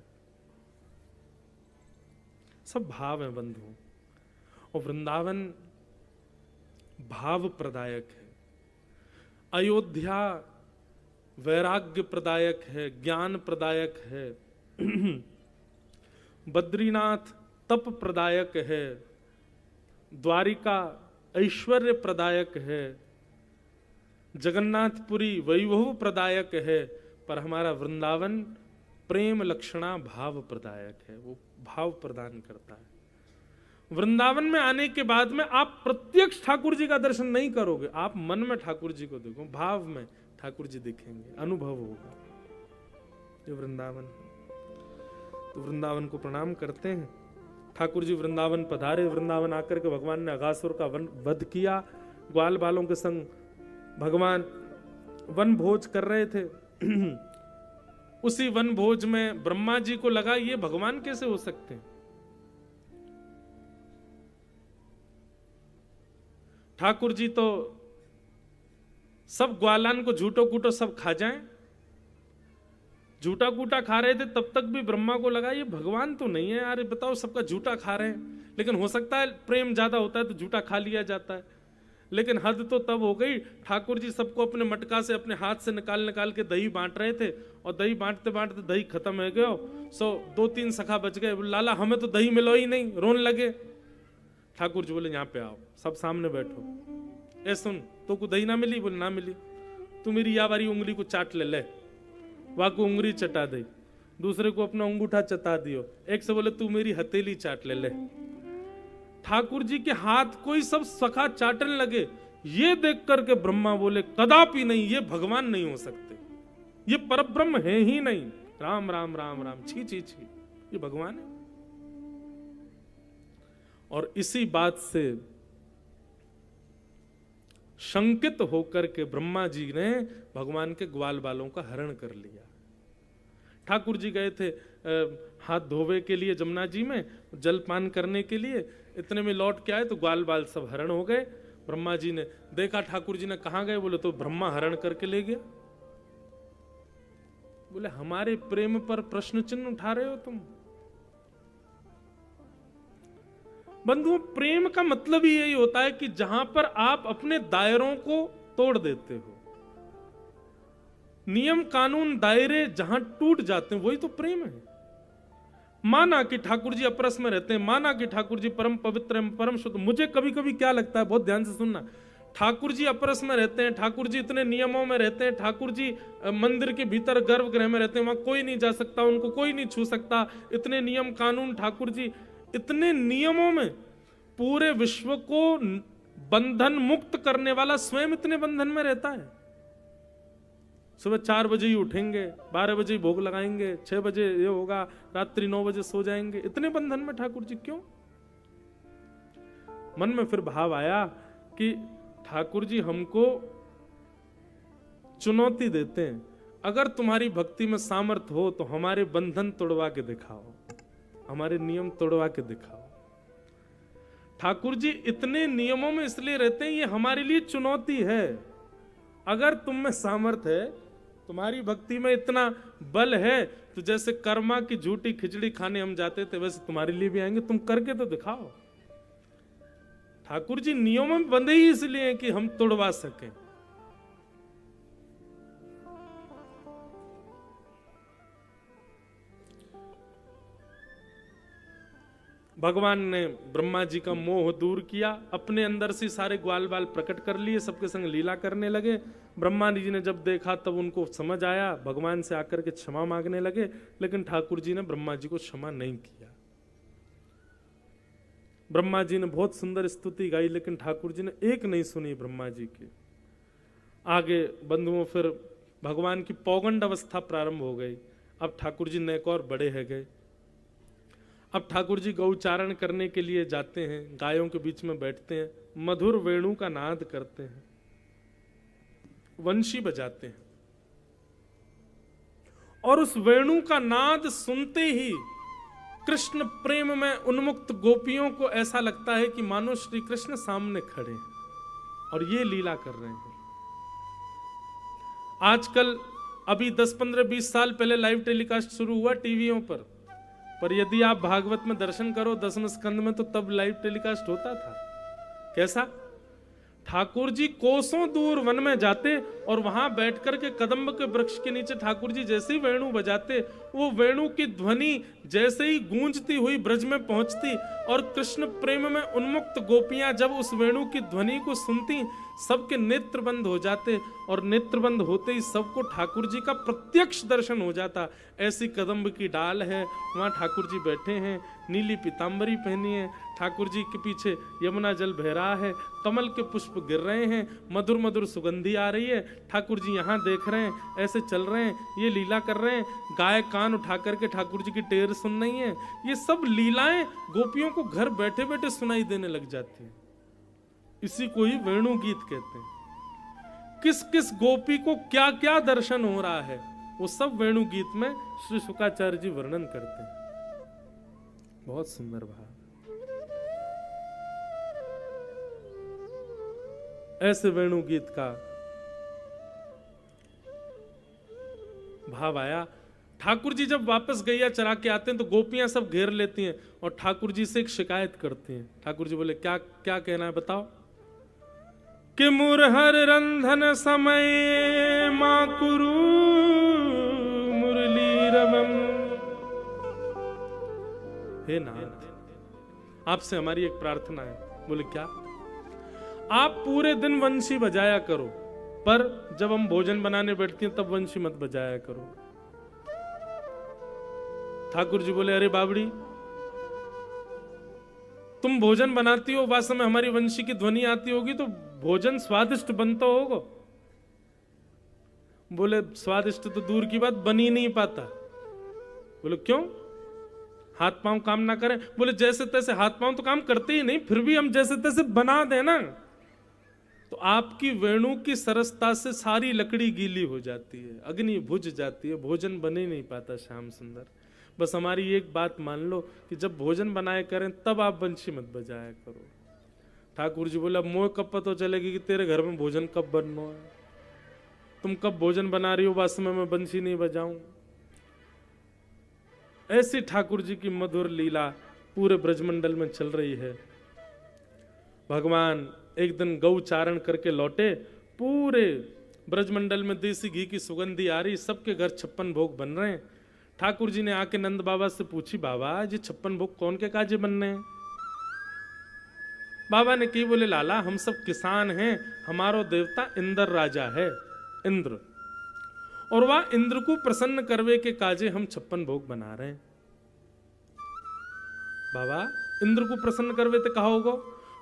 सब भाव है बंधु, और वृंदावन भाव प्रदायक है, अयोध्या वैराग्य प्रदायक है, ज्ञान प्रदायक है, बद्रीनाथ तप प्रदायक है, द्वारिका ऐश्वर्य प्रदायक है, जगन्नाथपुरी वैभव प्रदायक है, पर हमारा वृंदावन प्रेम लक्षणा भाव प्रदायक है, वो भाव प्रदान करता है। वृंदावन में आने के बाद में आप प्रत्यक्ष ठाकुर जी का दर्शन नहीं करोगे, आप मन में ठाकुर जी को देखो, भाव में ठाकुर जी दिखेंगे, अनुभव होगा ये वृंदावन। तो वृंदावन को प्रणाम करते हैं। ठाकुर जी वृंदावन पधारे, वृंदावन आकर के भगवान ने अघासुर का वध किया, ग्वाल बालों के संग भगवान वन भोज कर रहे थे। उसी वन भोज में ब्रह्मा जी को लगा ये भगवान कैसे हो सकते हैं। ठाकुर जी तो सब ग्वालान को झूठो कूटो सब खा जाएं, झूठा कूटा खा रहे थे, तब तक भी ब्रह्मा को लगा ये भगवान तो नहीं है यार, बताओ सबका झूठा खा रहे हैं। लेकिन हो सकता है प्रेम ज्यादा होता है तो झूठा खा लिया जाता है, लेकिन हद तो तब हो गई। ठाकुर जी सबको अपने मटका से अपने हाथ से निकाल निकाल के दही बांट रहे थे, और दही बांटते बांटते दही खत्म हो गया। सो 2-3 सखा बच गए, लाला हमें तो दही मिलो ही नहीं, रोने लगे। ठाकुर जी बोले यहाँ पे आओ, सब सामने बैठो। ए सुन, तो को दही ना मिली? बोले ना मिली। तू मेरी या वारी उंगली को चाट ले, वहां को उंगली चटा दे, दूसरे को अपना अंगूठा चटा दियो, एक से बोले तू मेरी हथेली चाट ले। ठाकुर जी के हाथ को ही सब सखा चाटने लगे। ये देख करके ब्रह्मा बोले कदापि नहीं, ये भगवान नहीं हो सकते, ये परब्रह्म है ही नहीं। राम राम राम राम, छी छी छी, ये भगवान है। और इसी बात से शंकित होकर के ब्रह्मा जी ने भगवान के ग्वाल बालों का हरण कर लिया। ठाकुर जी गए थे हाथ धोवे के लिए जमुना जी में, जलपान करने के लिए, इतने में लौट के आए तो ग्वाल बाल सब हरण हो गए। ब्रह्मा जी ने देखा, ठाकुर जी ने कहां गए? बोले तो ब्रह्मा हरण करके ले गया। बोले हमारे प्रेम पर प्रश्न चिन्ह उठा रहे हो तुम। बंधुओं, प्रेम का मतलब ही यही होता है कि जहां पर आप अपने दायरों को तोड़ देते हो, नियम कानून दायरे जहां टूट जाते हैं, वही तो प्रेम है। माना कि ठाकुर जी अपरस में रहते हैं, माना कि ठाकुर जी परम पवित्र हैं, परम शुद्ध। मुझे कभी कभी क्या लगता है, बहुत ध्यान से सुनना, ठाकुर जी अपरस में रहते हैं, ठाकुर जी इतने नियमों में रहते हैं, ठाकुर जी मंदिर के भीतर गर्भगृह में रहते हैं, वहां कोई नहीं जा सकता, उनको कोई नहीं छू सकता, इतने नियम कानून, ठाकुर जी इतने नियमों में पूरे विश्व को बंधन मुक्त करने वाला स्वयं इतने बंधन में रहता है। सुबह 4 बजे ही उठेंगे, 12 बजे ही भोग लगाएंगे, 6 बजे ये होगा, रात्रि 9 बजे सो जाएंगे, इतने बंधन में ठाकुर जी क्यों? मन में फिर भाव आया कि ठाकुर जी हमको चुनौती देते हैं, अगर तुम्हारी भक्ति में सामर्थ्य हो तो हमारे बंधन तोड़वा के दिखाओ, हमारे नियम तोड़वा के दिखाओ। ठाकुर जी इतने नियमों में इसलिए रहते हैं, ये हमारे लिए चुनौती है। अगर तुम में सामर्थ्य है, तुम्हारी भक्ति में इतना बल है, तो जैसे कर्मा की झूठी खिचड़ी खाने हम जाते थे, वैसे तुम्हारे लिए भी आएंगे, तुम करके तो दिखाओ। ठाकुर जी नियमों में बंधे ही इसलिए कि हम तोड़वा सकें। भगवान ने ब्रह्मा जी का मोह दूर किया, अपने अंदर से सारे ग्वाल बाल प्रकट कर लिए, सबके संग लीला करने लगे। ब्रह्मा जी ने जब देखा तब उनको समझ आया, भगवान से आकर के क्षमा मांगने लगे, लेकिन ठाकुर जी ने ब्रह्मा जी को क्षमा नहीं किया। ब्रह्मा जी ने बहुत सुंदर स्तुति गाई, लेकिन ठाकुर जी ने एक नहीं सुनी ब्रह्मा जी की। आगे बंधुओं फिर भगवान की पौगंड अवस्था प्रारंभ हो गई। अब ठाकुर जी नेक और बड़े है गए। अब ठाकुर जी गौचारण करने के लिए जाते हैं, गायों के बीच में बैठते हैं, मधुर वेणु का नाद करते हैं, वंशी बजाते हैं, और उस वेणु का नाद सुनते ही कृष्ण प्रेम में उन्मुक्त गोपियों को ऐसा लगता है कि मानो श्री कृष्ण सामने खड़े हैं और ये लीला कर रहे हैं। आजकल अभी 10, 15, 20 साल पहले लाइव टेलीकास्ट शुरू हुआ टीवियों पर यदि आप भागवत में दर्शन करो 10वें स्कंद में, तो तब लाइव टेलीकास्ट होता था। कैसा? ठाकुर जी कोसों दूर वन में जाते और वहां बैठकर के कदम्ब के वृक्ष के नीचे ठाकुर जी जैसे ही वेणु बजाते, वो वेणु की ध्वनि जैसे ही गूंजती हुई ब्रज में पहुंचती, और कृष्ण प्रेम में उन्मुक्त गोपियां जब उस वेणु की ध्वनि को सुनती, सबके नेत्र बंद हो जाते, और नेत्र बंद होते ही सबको ठाकुर जी का प्रत्यक्ष दर्शन हो जाता। ऐसी कदम्ब की डाल है, वहां ठाकुर जी बैठे हैं, नीली पीतांबरी पहनी है, ठाकुर जी के पीछे यमुना जल बह रहा है, कमल के पुष्प गिर रहे हैं, मधुर मधुर सुगंधी आ रही है, ठाकुर जी यहाँ देख रहे हैं, ऐसे चल रहे हैं, ये लीला कर रहे हैं, गाय कान उठा करके ठाकुर जी की टेर सुन रही है। ये सब लीलाएं गोपियों को घर बैठे बैठे सुनाई देने लग जाती है। इसी को ही वेणु गीत कहते हैं। किस किस गोपी को क्या क्या दर्शन हो रहा है, वो सब वेणु गीत में श्री शुकाचार्य जी वर्णन करते हैं। बहुत सुंदर भाव। ऐसे वेणु गीत का भाव आया। ठाकुर जी जब वापस गैया चरा के आते हैं तो गोपियां सब घेर लेती हैं और ठाकुर जी से एक शिकायत करती हैं। ठाकुर जी बोले, क्या क्या कहना है बताओ। कि मुरहर रंधन समय माकुरु मुरली रवम। हे नाथ, आपसे हमारी एक प्रार्थना है। बोले क्या? आप पूरे दिन वंशी बजाया करो, पर जब हम भोजन बनाने बैठते हैं तब वंशी मत बजाया करो। ठाकुर जी बोले, अरे बावड़ी, तुम भोजन बनाती हो, वास्तव में हमारी वंशी की ध्वनि आती होगी तो भोजन स्वादिष्ट बनता होगा। बोले, स्वादिष्ट तो दूर की बात, बन ही नहीं पाता। बोले क्यों? हाथ पांव काम ना करें? बोले जैसे तैसे हाथ पांव तो काम करते ही नहीं, फिर भी हम जैसे तैसे बना देना तो आपकी वेणु की सरसता से सारी लकड़ी गीली हो जाती है, अग्नि बुझ जाती है, भोजन बन ही नहीं पाता। श्याम सुंदर, बस हमारी एक बात मान लो कि जब भोजन बनाए करें तब आप बंशी मत बजाया करो। ठाकुर जी बोले, अब मोह कब पता चलेगी कि तेरे घर में भोजन कब बनना है? तुम कब भोजन बना रही हो, वास्तव में मैं बंशी नहीं बजाऊं। ऐसी ठाकुर जी की मधुर लीला पूरे ब्रजमंडल में चल रही है। भगवान एक दिन गौचारण करके लौटे, पूरे ब्रजमंडल में देसी घी की सुगंधी आ रही, सबके घर 56 भोग बन रहे हैं। ठाकुर जी ने आके नंद बाबा से पूछी, बाबा ये 56 भोग कौन के काजे बनने हैं? बाबा ने की, बोले लाला, हम सब किसान हैं, हमारो देवता इंद्र राजा है, इंद्र, और वह इंद्र को प्रसन्न करवे के काजे हम 56 भोग बना रहे हैं। बाबा, इंद्र को प्रसन्न करवे तो कहा होगा?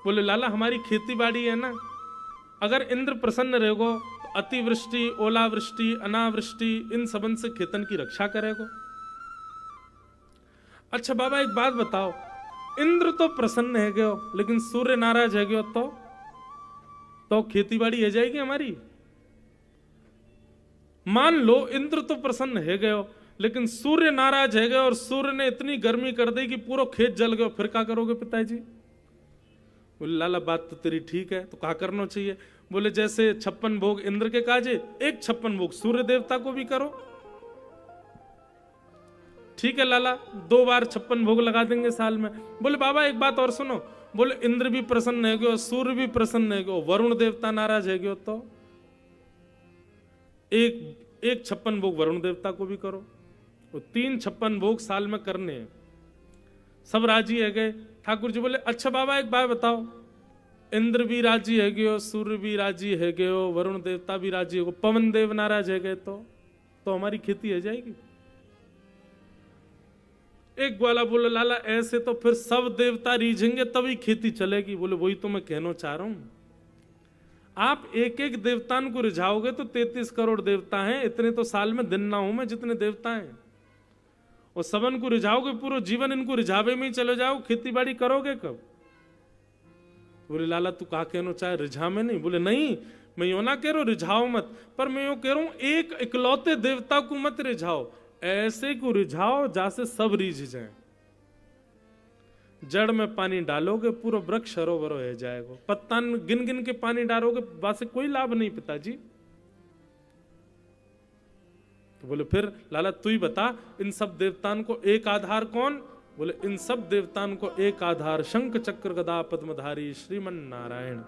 बोले लाला, हमारी खेती बाड़ी है ना, अगर इंद्र प्रसन्न रहेगो तो अतिवृष्टि, ओलावृष्टि, अनावृष्टि, इन सबन से खेतन की रक्षा करेगो। अच्छा बाबा, एक बात बताओ, इंद्र तो प्रसन्न है गयो, लेकिन सूर्य नाराज है गयो तो खेती बाड़ी है जाएगी हमारी? मान लो इंद्र तो प्रसन्न है गयो, लेकिन सूर्य नाराज है गयो और सूर्य ने इतनी गर्मी कर दी कि पूरा खेत जल गयो, फिर क्या करोगे पिताजी? बोले लाला, बात तो तेरी ठीक है, तो क्या करना चाहिए? बोले जैसे 56 भोग इंद्र के काजे, एक 56 भोग सूर्य देवता को भी करो। ठीक है लाला, 2 बार 56 भोग लगा देंगे साल में। बोले बाबा एक बात और सुनो, बोले इंद्र भी प्रसन्न है गयो, सूर्य भी प्रसन्न है गयो, वरुण देवता नाराज है गयो तो एक 56 भोग वरुण देवता को भी करो। तो 3 56 भोग साल में करने हैं। सब राजी है गए। ठाकुर जी बोले अच्छा बाबा एक बात बताओ, इंद्र भी राजी है गयो, सूर्य भी राजी है गयो, वरुण देवता भी राजी है गयो, पवन देव नाराज है गए तो हमारी खेती है जाएगी। एक ग्वाला बोले लाला ऐसे तो फिर सब देवता रीझेंगे तभी खेती चलेगी। बोले वही तो मैं कहना चाह रहा हूं, आप एक एक देवतान को रिझाओगे तो 33 करोड़ देवता हैं, इतने तो साल में दिन ना हूं मैं जितने देवता हैं, और सबन को रिझाओगे पूरा जीवन इनको रिझावे में ही चले जाओ, खेती बाड़ी करोगे कब? बोले लाला तू का कहना चाहे, रिझा में नहीं? बोले नहीं मैं यो ना कह रहा हूं रिझाओ मत, पर मैं यो कह रहा हूं एक इकलौते देवता को मत रिझाओ, ऐसे को रिझाओ जैसे सब रीझ जाए। जड़ में पानी डालोगे पूरा वृक्ष हरो भरो हो जाएगा, पत्ता गिन गिन के पानी डालोगे वासे कोई लाभ नहीं पिताजी। तो बोले फिर लाला तू ही बता इन सब देवताओं को एक आधार कौन? बोले इन सब देवताओं को एक आधार शंख चक्र गदा पद्मधारी श्रीमन नारायण,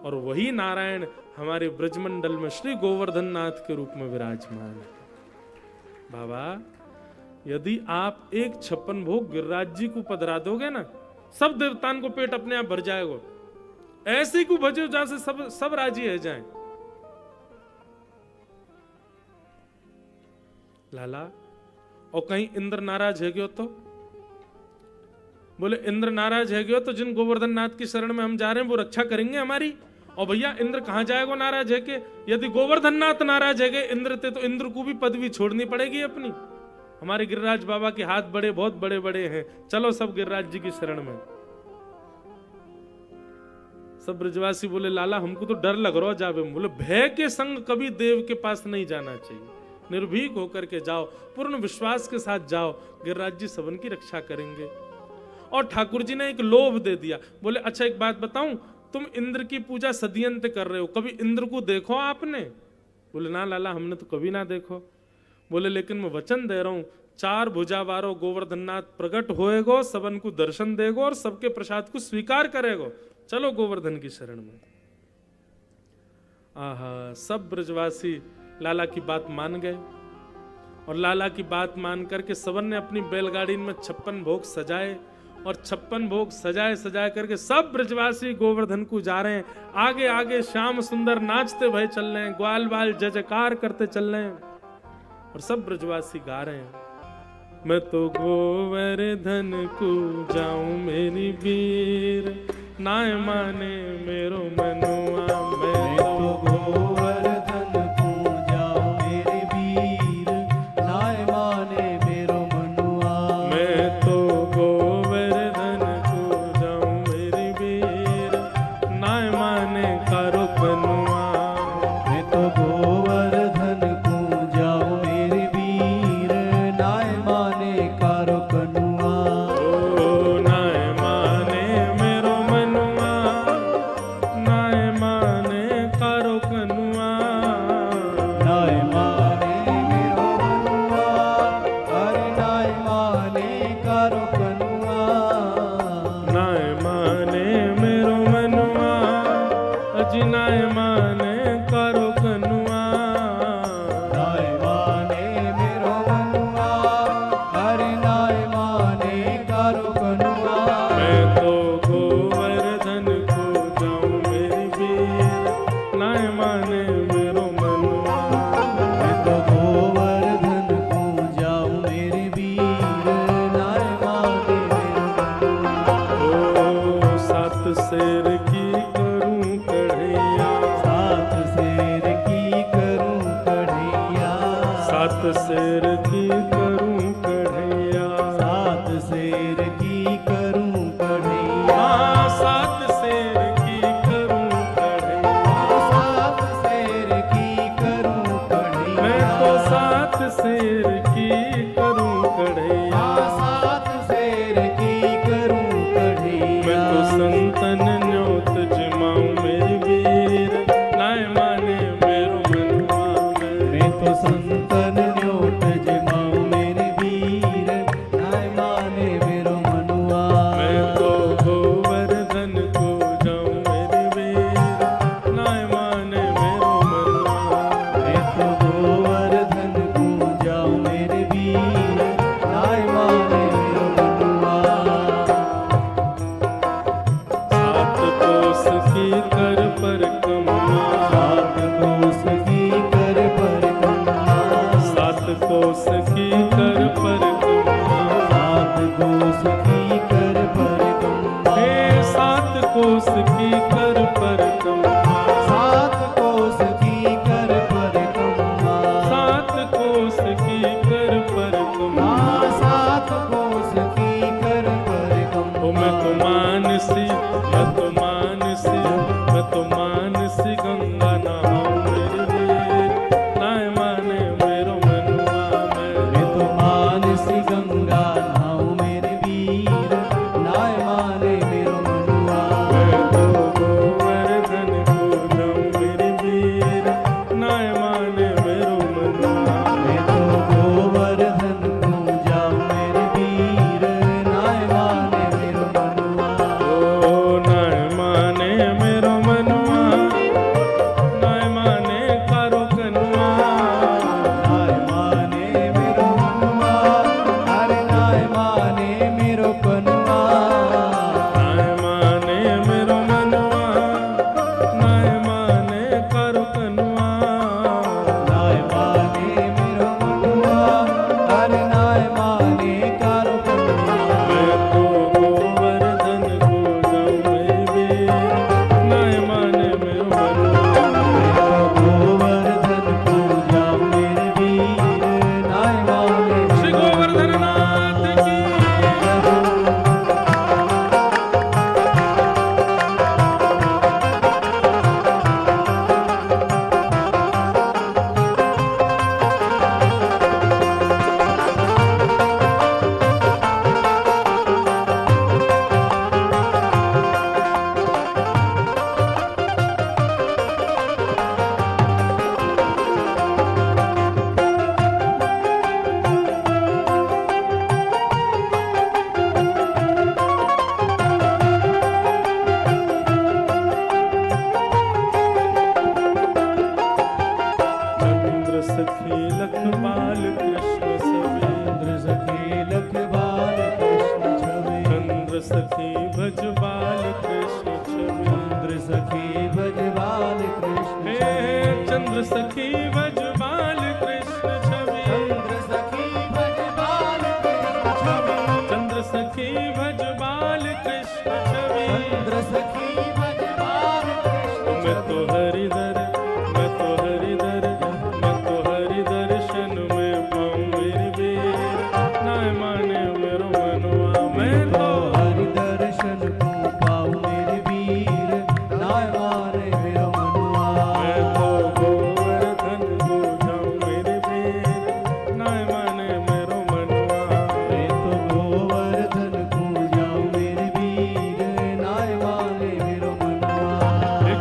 और वही नारायण हमारे ब्रजमंडल में श्री गोवर्धन नाथ के रूप में विराजमान है। बाबा यदि आप एक 56 भोग गिरिराज जी को पधरा दोगे ना, सब देवताओं को पेट अपने आप भर जाएगा, ऐसे को भजो जहां से सब राजी है जाएं। लाला और कहीं इंद्र नाराज है गयो तो? बोले इंद्र नाराज है गयो तो जिन गोवर्धन नाथ की शरण में हम जा रहे हैं वो रक्षा करेंगे हमारी। और भैया इंद्र कहां जाएगा नाराज है के? यदि गोवर्धन नाथ नाराज है गए इंद्र ते तो इंद्र को भी पदवी छोड़नी पड़ेगी अपनी। हमारे गिरिराज बाबा के हाथ बड़े बहुत बड़े बड़े हैं, चलो सब गिरिराज जी की शरण में। सब ब्रजवासी बोले लाला हमको तो डर लग रहा जावे। बोले भय के संग कभी देव के पास नहीं जाना चाहिए, निर्भीक होकर के जाओ, पूर्ण विश्वास के साथ जाओ, गिरिराज जी सबन की रक्षा करेंगे। और ठाकुर जी ने एक लोभ दे दिया। बोले अच्छा एक बात बताऊं, तुम इंद्र की पूजा सदियंत कर रहे हो, कभी इंद्र को देखो आपने? बोले ना लाला हमने तो कभी ना देखो। बोले लेकिन मैं वचन दे रहा हूं 4 भुजा वारो गोवर्धन नाथ प्रकट होएगो, सबन को दर्शन देगो और सबके प्रसाद को स्वीकार करेगो, चलो गोवर्धन की शरण में। आहा सब ब्रजवासी लाला की बात मान गए, और लाला की बात मान करके सबन ने अपनी बैलगाड़ी में 56 भोग सजाए, और 56 भोग सजाए सजाए करके सब ब्रजवासी गोवर्धन को जा रहे हैं। आगे आगे श्याम सुंदर नाचते भय चल रहे हैं, ग्वाल बाल जयकार करते चल रहे हैं, और सब ब्रजवासी गा रहे हैं मैं तो गोवर्धन को जाऊं मेरी वीर, नाय माने मेरो मनुआ। मैं तो गोवर्धन को जाऊं मेरे वीर, नाय माने मेरो मनुआ। मैं तो गोवर्धन को जाऊं मेरी वीर, नाय माने कारो कनुआ। मैं तो गोवर्धन को जाऊं मेरे वीर, नाय माने कारो कनुआ। ओ नाय माने मेरो मनुआ, नाय माने कारो कनुआ। नाय माने मेरो मनुआ, अरे नाय माने कारो कनुआ। नाय माने मेरो मनुआ, अजी नाय माने कारो कनुआ। नाय माने मेरो मनुआ, अरे नाय माने कारो कनुआ। मैं तो गोवर्धन को जाऊं मेरी वीर, नाय माने मेरो मनुआ। मैं तो गोवर्धन को जाऊं मेरे वीर, नाय माने मेरो मनुआ। ओ सात शेर की करूं कढ़ैया, 7 शेर की करूं कढ़ैया। 7 शेर की करूं कढ़ैया। 7 शेर की करूं कढ़ैया। हाँ 7 शेर की करूं कढ़ैया। 7 शेर की करूं कढ़ैया। मैं तो 7 शेर की करूं कढ़ैया। 7 शेर की करूं मैं कढ़ैया। तो संतन न्यो ओ मैं तो मानसी, मैं तो मानसी, मैं तो मानसी गंगा नहाऊं मेरे वीर, नाय माने मेरो मनुआ मैं तो मानसी गंगा नहाऊं मेरे वीर, नाय माने मेरो मनुआ। मैं तो गोवर्धन को जाऊं मेरे वीर, नाय माने मेरो मनुआ। मैं तो गोवर्धन को जाऊं मेरे वीर, नाय माने मेरो मनुआ। ओ नाय माने मेरो मनुआ, नाय माने कारो कनुआ। नाय माने मेरो मनुआ, अरे नाय माने मेरो कनुआ। नाय माने मेरो मनुआ, नाय माने कारो कनुआ। नाय माने मेरो मनुआ, अरे नाय माने कारो कनुआ। मैं तो गोवर्धन को जाऊं मेरे वीर, नाय माने मेरो मनुआ। गोवर्धन को जाऊं मेरे वीर, नाय माने श्री गोवर्धन नाथ की चंद्र सखी लखबाल कृष्ण सवे, चंद्र सखी लखबाल कृष्ण छवि। चंद्र सखी भजबाल कृष्ण छवे। चंद्र सखी भजबाल कृष्ण हे छवि। चंद्र सखी भजबाल कृष्ण छवि। चंद्र सखी भजबाल कृष्ण छवि। चंद्र सखी भजबाल कृष्ण छवि। चंद्र सखी भजबाल कृष्ण मैं तो हरिधर, मैं तो हरिधर, मैं तो हरि दर्शन में पाऊं मेरी वीर, नाय माने मेरो मनुआ। मैं तो हरि दर्शन को पाऊं मेरे वीर, नाय माने मेरो मनुआ। मैं तो गोवर्धन को जाऊं मेरे वीर, नाय माने मेरो मनुआ। मैं तो गोवर्धन को जाऊं मेरे वीर, नाय माने मेरो मनुआ।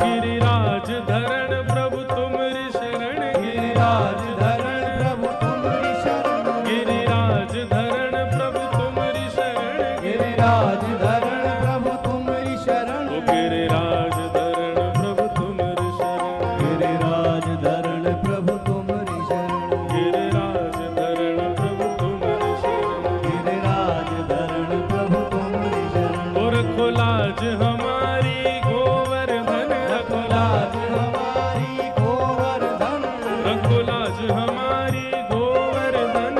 गिरिराज धरण प्रभु तुमरी शरण, गिरिराज धरण प्रभु तुम्हारी शरण। गिरिराज धरण प्रभु तुमरी शरण। गिरिराज धरण प्रभु तुम्हारी शरण। ओ गिरिराज धरण प्रभु तुमरी शरण। गिरिराज धरण प्रभु तुम्हारी शरण। गिरिराज धरण प्रभु तुमरी शरण। गिरिराज धरण प्रभु तुम्हारी शरण। और खोलाज हमारी गोवर्धन, लाज हमारी गोवर्धन। रखोलाज हमारी गोवर्धन,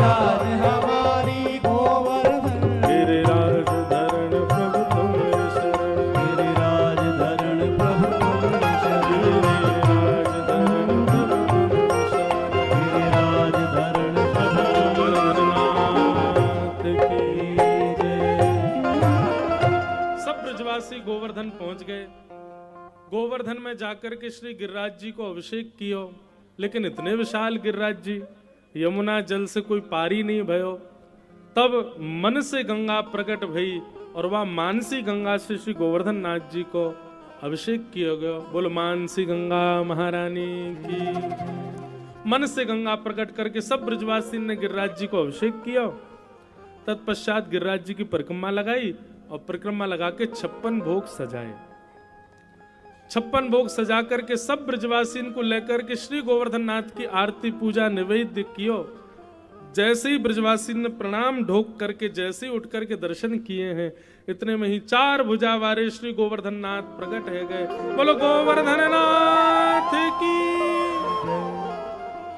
लाज हमारी गोवर्धन। गिरिराज धरण प्रभु तुमरी शरण। गिरिराज धरण प्रभु तुम्हारी शरण। गिरिराज धरण प्रभु तुमरी शरण। गिरिराज धरण प्रभु गोवर्धननाथ की जय। सब ब्रजवासी गोवर्धन पहुंच गए। गोवर्धन में जाकर के श्री गिरिराज जी को अभिषेक कियो, लेकिन इतने विशाल गिरिराज जी, यमुना जल से कोई पारी नहीं भयो। तब मन से गंगा प्रकट भई और वह मानसी गंगा से श्री गोवर्धन नाथ जी को अभिषेक किया गया। बोलो मानसी गंगा महारानी की। मन से गंगा प्रकट करके सब ब्रजवासी ने गिरिराज जी को अभिषेक किया। तत्पश्चात गिरिराज जी की परिक्रमा लगाई और परिक्रमा लगा के 56 भोग सजाए। 56 भोग सजा करके सब ब्रजवासी को लेकर के श्री गोवर्धन नाथ की आरती पूजा निवेद्य कियो। जैसे ही ब्रजवासी ने प्रणाम ढोक करके जैसे ही उठ करके दर्शन किए हैं, इतने में ही 4 भुजा वाले श्री गोवर्धन नाथ प्रकट है गए। बोलो गोवर्धन नाथ की।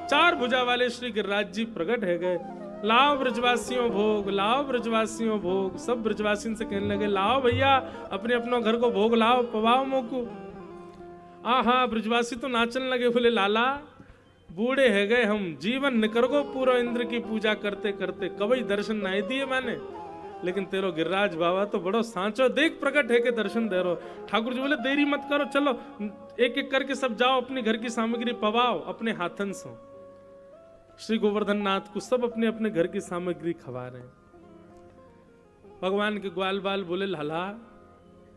4 भुजा वाले श्री गिरिराज जी प्रकट है गए। लाओ ब्रजवासियों भोग, लाओ ब्रजवासियों भोग। सब ब्रजवासियों से कहने लगे, लाओ भैया अपने अपनों घर को भोग लाओ, पवाओ मोकू। आहा ब्रजवासी तो नाचने लगे, बोले लाला बूढ़े है गए हम, जीवन निकर गो पूरा इंद्र की पूजा करते करते, कभी दर्शन नहीं दिए मैंने। लेकिन तेरो गिरिराज बाबा तो बड़ो सांचो देख प्रकट है के दर्शन दे रो। ठाकुर जी बोले देरी मत करो, चलो एक एक करके सब जाओ, अपने घर की सामग्री पवाओ अपने हाथन से। श्री गोवर्धन नाथ को सब अपने अपने घर की सामग्री खवा रहे हैं। भगवान के ग्वाल बाल बोले लाला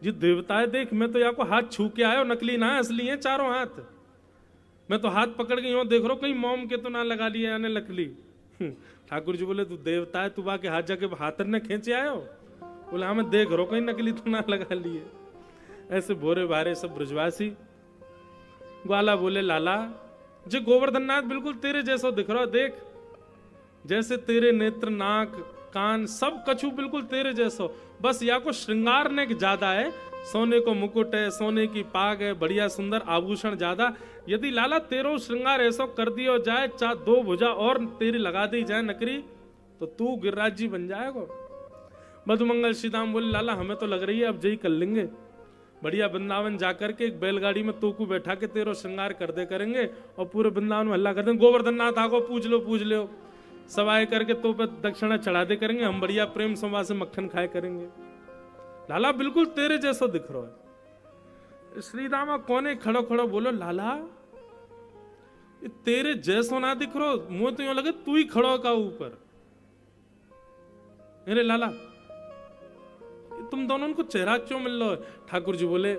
जी देवता है, देख मैं तो यहाँ को हाथ छू के आयो, नकली ना असली है चारों हाथ। मैं तो हाथ पकड़ गई हूँ, देख रो कहीं मोम के तो ना लगा लिए यानी नकली। ठाकुर जी बोले तू देवता है, तू बाके हाथ जाके हाथर ने खींचे आयो। बोले हाँ मैं देख रो कहीं नकली तो ना लगा लिए। ऐसे भोरे भारे सब ब्रजवासी। ग्वाला बोले लाला जी गोवर्धन नाथ बिल्कुल तेरे जैसा दिख रहा, देख जैसे तेरे नेत्र नाक कान सब कछु बिल्कुल तेरे जैसा, बस या को श्रृंगार ने ज्यादा है, सोने को मुकुट है, सोने की पाग है, बढ़िया सुंदर आभूषण ज्यादा। यदि लाला तेरो श्रृंगार ऐसा कर दियो जाए, चाहे 2 भुजा और तेरी लगा दी जाए नकरी, तो तू गिरिराज जी बन जाएगा। मधुमंगल श्रीदाम बोले लाला हमें तो लग रही है अब जय कर लेंगे, बढ़िया वृंदावन जाकर के एक बैलगाड़ी में तू को बैठा के तेरो श्रृंगार कर दे करेंगे और पूरे वृंदावन में हल्ला कर देंगे गोवर्धन नाथ आगो पूछ लो सवाए करके तो पे दक्षिणा चढ़ा दे करेंगे, हम बढ़िया प्रेम संवाद से मक्खन खाए करेंगे। लाला बिल्कुल तेरे जैसा दिख रहा है। श्रीदामा कोने खड़ो खड़ो बोलो लाला ये तेरे जैसो ना दिख रहा, मुंह तो यूं लगे तू ही खड़ो का ऊपर। अरे लाला तुम दोनों को चेहरा क्यों मिल रहा है? ठाकुर जी बोले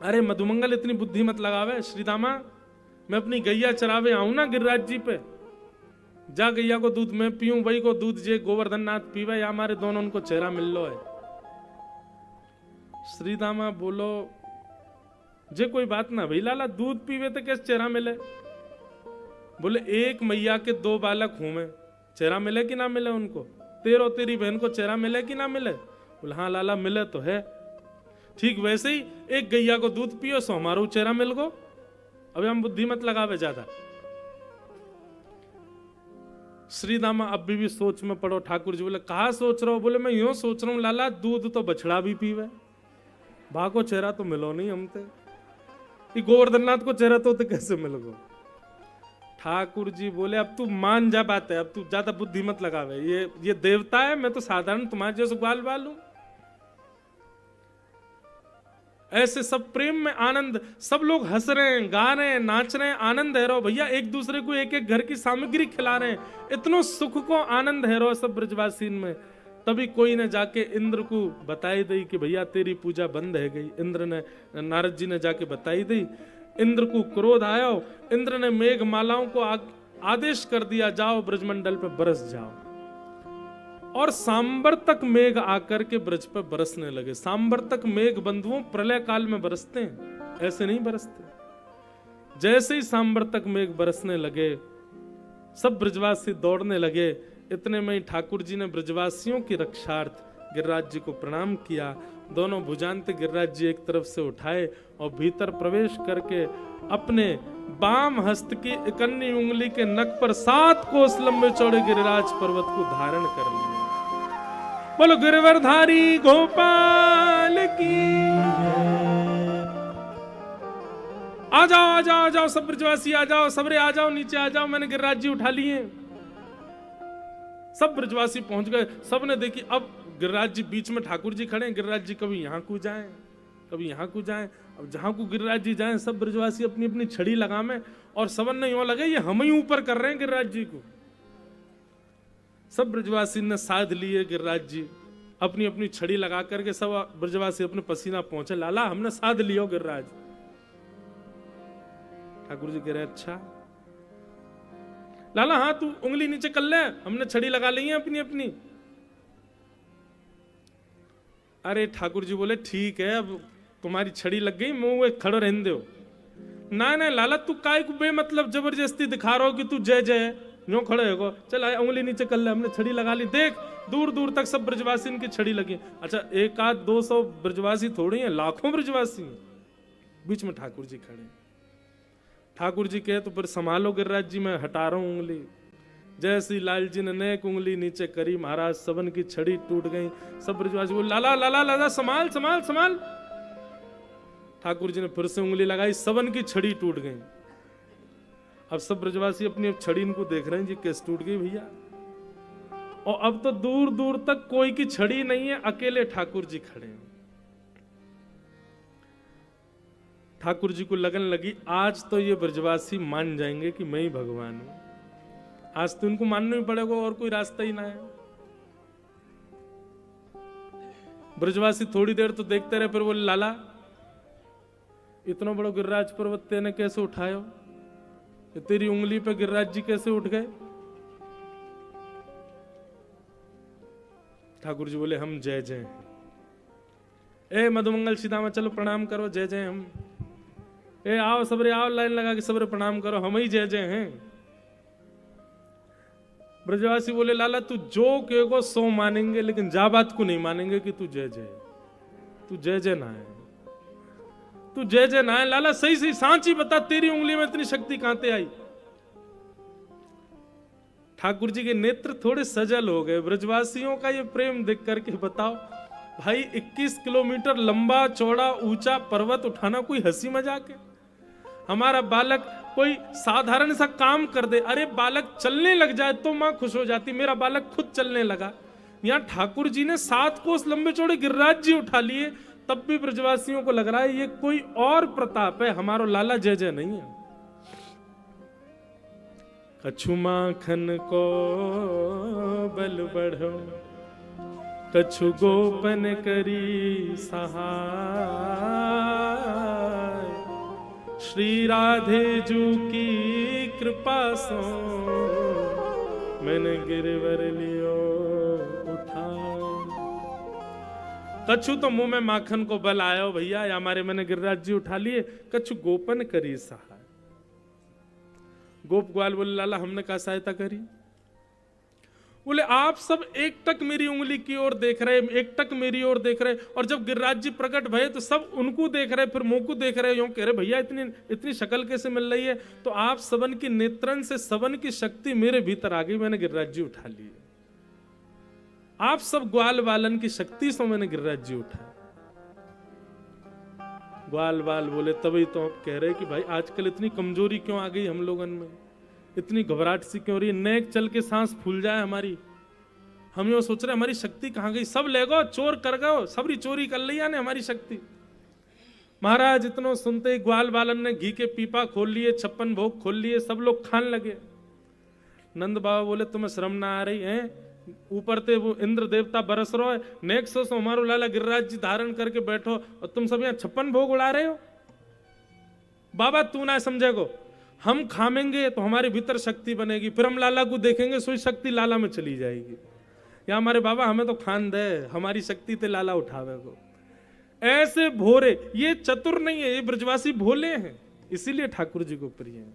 अरे मधुमंगल इतनी बुद्धि मत लगावे श्रीदामा, मैं अपनी गैया चरावे आऊं ना गिरिराज जी पे, जा गैया को दूध मैं पीऊं, वही को दूध जे गोवर्धन नाथ पीवे, या हमारे दोनों को चेहरा मिल लो है। श्रीदामा बोलो जे कोई बात ना भाई लाला, दूध पीवे तो कैसे चेहरा मिले? बोले एक मैया के 2 बालक हूं मैं, चेहरा मिले कि ना मिले उनको? तेरो तेरी बहन को चेहरा मिले कि ना मिले? बोले हाँ लाला मिले तो है। ठीक वैसे ही एक गैया को दूध पियो सो हमारो चेहरा मिल गो। अभी हम बुद्धि मत लगावे ज्यादा। श्रीदामा अब भी सोच में पड़ो। ठाकुर जी बोले कहा सोच रहे हो? बोले मैं यूं सोच रहा हूं लाला दूध तो बछड़ा भी पीवे, भाको चेहरा तो मिलो नहीं हमते, गोवर्धन नाथ को चेहरा तो कैसे मिल गो? ठाकुर जी बोले अब तू मान जा बात है, अब तू ज्यादा बुद्धि मत लगावे, ये देवता है, मैं तो साधारण तुम्हारे जैसे ग्वाल बाल हूं। ऐसे सब प्रेम में आनंद, सब लोग हंस रहे हैं, गा रहे हैं, नाच रहे हैं, आनंद है रो भैया, एक दूसरे को एक एक घर की सामग्री खिला रहे हैं, इतनो सुख को आनंद है रो सब ब्रजवासीन में। तभी कोई ने जाके इंद्र को बताई दी कि भैया तेरी पूजा बंद है गई। इंद्र ने, नारद जी ने जाके बताई दी। इंद्र को क्रोध आया, इंद्र ने मेघ मालाओं को आदेश कर दिया जाओ ब्रजमंडल पे बरस जाओ, और सांबर तक मेघ आकर के ब्रज पर बरसने लगे। सांबर तक मेघ बंधुओं प्रलय काल में बरसते हैं, ऐसे नहीं बरसते। जैसे ही सांबर तक मेघ बरसने लगे सब ब्रजवासी दौड़ने लगे। इतने में ही ठाकुर जी ने ब्रजवासियों की रक्षार्थ गिरिराज जी को प्रणाम किया। दोनों भुजान्त गिरिराज जी एक तरफ से उठाए और भीतर प्रवेश करके अपने बाम हस्त की इकन्नी उंगली के नख पर 7 कोस लंबे चौड़े गिरिराज पर्वत को धारण कर लिया। बोलो गिरिवरधारी गोपाल की। आ जाओ आ जाओ आ जाओ सब ब्रजवासी आ जाओ, सबरे आ जाओ, नीचे आ जाओ, मैंने गिरिराज जी उठा लिए। सब ब्रजवासी पहुंच गए। सबने देखी अब गिरिराज जी बीच में ठाकुर जी खड़े हैं। गिरिराज जी कभी यहाँ को जाएं कभी यहाँ को जाएं। अब जहां को गिरिराज जी जाएं सब ब्रजवासी अपनी अपनी छड़ी लगावे और सबन ने यूं लगे ये हम ही ऊपर कर रहे हैं गिरिराज जी को। सब ब्रजवासी ने साध लिए गिरिराज जी, अपनी अपनी छड़ी लगा करके सब ब्रजवासी अपने पसीना पहुंचे। लाला हमने साध लियो गिरिराज। ठाकुर जी कह रहे अच्छा लाला, हाँ तू उंगली नीचे कर ले, हमने छड़ी लगा ली है अपनी अपनी। अरे ठाकुर जी बोले ठीक है, अब तुम्हारी छड़ी लग गई, मुंह में खड़ो रहने दो। ना ना लाला तू काय को बेमतलब जबरदस्ती दिखा रहा हो कि तू जय जय यूं खड़े हो। चल आए उंगली नीचे कर ले, हमने छड़ी लगा ली। देख दूर दूर तक सब ब्रजवासी इनकी छड़ी लगी। अच्छा 100-200 ब्रजवासी थोड़ी है, लाखों ब्रजवासी बीच में ठाकुर जी खड़े। ठाकुर जी कहे तो फिर संभालो गिरिराज जी, मैं हटा रहा हूं उंगली। जैसी लाल जी ने नेक उंगली नीचे करी, महाराज सबन की छड़ी टूट गई। सब ब्रजवासी बोले लाला लाला लाला संभाल संभाल संभाल। ठाकुर जी ने फिर से उंगली लगाई, सबन की छड़ी टूट गई। अब सब ब्रजवासी अपनी छड़ी इनको देख रहे हैं जी कैसे टूट गई भैया। और अब तो दूर दूर तक कोई की छड़ी नहीं है, अकेले ठाकुर जी खड़े हैं। ठाकुर जी को लगन लगी आज तो ये ब्रजवासी मान जाएंगे कि मैं ही भगवान हूं। आज तो उनको मानना ही पड़ेगा, और कोई रास्ता ही ना है। ब्रजवासी थोड़ी देर तो देखते रहे, फिर बोले लाला इतना बड़ा गिरिराज पर्वत तेने कैसे उठाया? तेरी उंगली पे गिरिराज जी कैसे उठ गए? ठाकुर जी बोले हम जय जय हैं। ए मधुमंगल सीधा में चलो प्रणाम करो, जय जय हम। ए आओ सबरे, आओ लाइन लगा के सबरे प्रणाम करो, हम ही जय जय हैं। ब्रजवासी बोले लाला तू जो कहेगो सो मानेंगे, लेकिन जा बात को नहीं मानेंगे कि तू जय जय, तू जय जय ना है, तू जय जय ना है। लाला सही सही सांची बता, तेरी उंगली में इतनी शक्ति कहां से आई? ठाकुर जी के नेत्र थोड़े सजल हो गए। ब्रजवासियों का ये प्रेम देख करके बताओ भाई, 21 किलोमीटर लंबा चौड़ा ऊंचा पर्वत उठाना कोई हंसी मजाक है? हमारा बालक कोई साधारण सा काम कर दे, अरे बालक चलने लग जाए तो मां खुश हो जाती। मेरा बालक खुद चलने लगा। यहां ठाकुर जी ने 7 कोस लंबे चौड़े गिरिराज जी उठा लिए, तब भी ब्रजवासियों को लग रहा है ये कोई और प्रताप है, हमारो लाला जय जय नहीं है। कछु माखन को बल बढ़ो, कछु गोपन करी सहाय, श्री राधे जू की कृपा सो मैंने गिरवर लियो उठा। कछु तो मुंह में माखन को बल आयो भैया, या हमारे मैंने गिरिराज जी उठा लिए, कछु गोपन करी सहाय। गोप ग्वाल बोले लाला हमने क्या सहायता करी? बोले आप सब एक टक मेरी उंगली की ओर देख रहे, एक टक मेरी ओर देख रहे, और जब गिरिराज जी प्रकट भये तो सब उनको देख रहे, फिर मुंह को देख रहे, यूं कह रहे भैया इतनी इतनी शक्ल कैसे मिल रही है? तो आप सबन की नेत्रन से सबन की शक्ति मेरे भीतर आ गई, मैंने गिरिराज जी उठा लिए। आप सब ग्वाल वालन की शक्ति से मैंने गिरिराज जी उठाया। ग्वाल वाल बोले तभी तो आप कह रहे कि भाई आजकल इतनी कमजोरी क्यों आ गई हम लोगन में, इतनी घबराहट सी क्यों हो रही है? नेक चल के सांस फूल जाए हमारी, हम यो सोच रहे हमारी शक्ति कहां गई? सब ले गो, चोर कर गो, सबरी चोरी कर लिया ने हमारी शक्ति। महाराज इतनो सुनते ही ग्वाल बालन ने घी के पीपा खोल लिए, 56 भोग खोल लिए, सब लोग खान लगे। नंद बाबा बोले तुम्हें शर्म ना आ रही है? ऊपर ते वो इंद्र देवता बरस रहा है, नेक सो हमारो लाला गिरिराज जी धारण करके बैठो, और तुम सब यहाँ 56 भोग उड़ा रहे हो। बाबा तू ना समझेगो, हम खामेंगे तो हमारे भीतर शक्ति बनेगी, फिर हम लाला को देखेंगे सोई शक्ति लाला में चली जाएगी। या हमारे बाबा हमें तो खान दे, हमारी शक्ति ते लाला उठावे को। ऐसे भोरे, ये चतुर नहीं है, ये ब्रजवासी भोले हैं, इसीलिए ठाकुर जी को प्रिय है।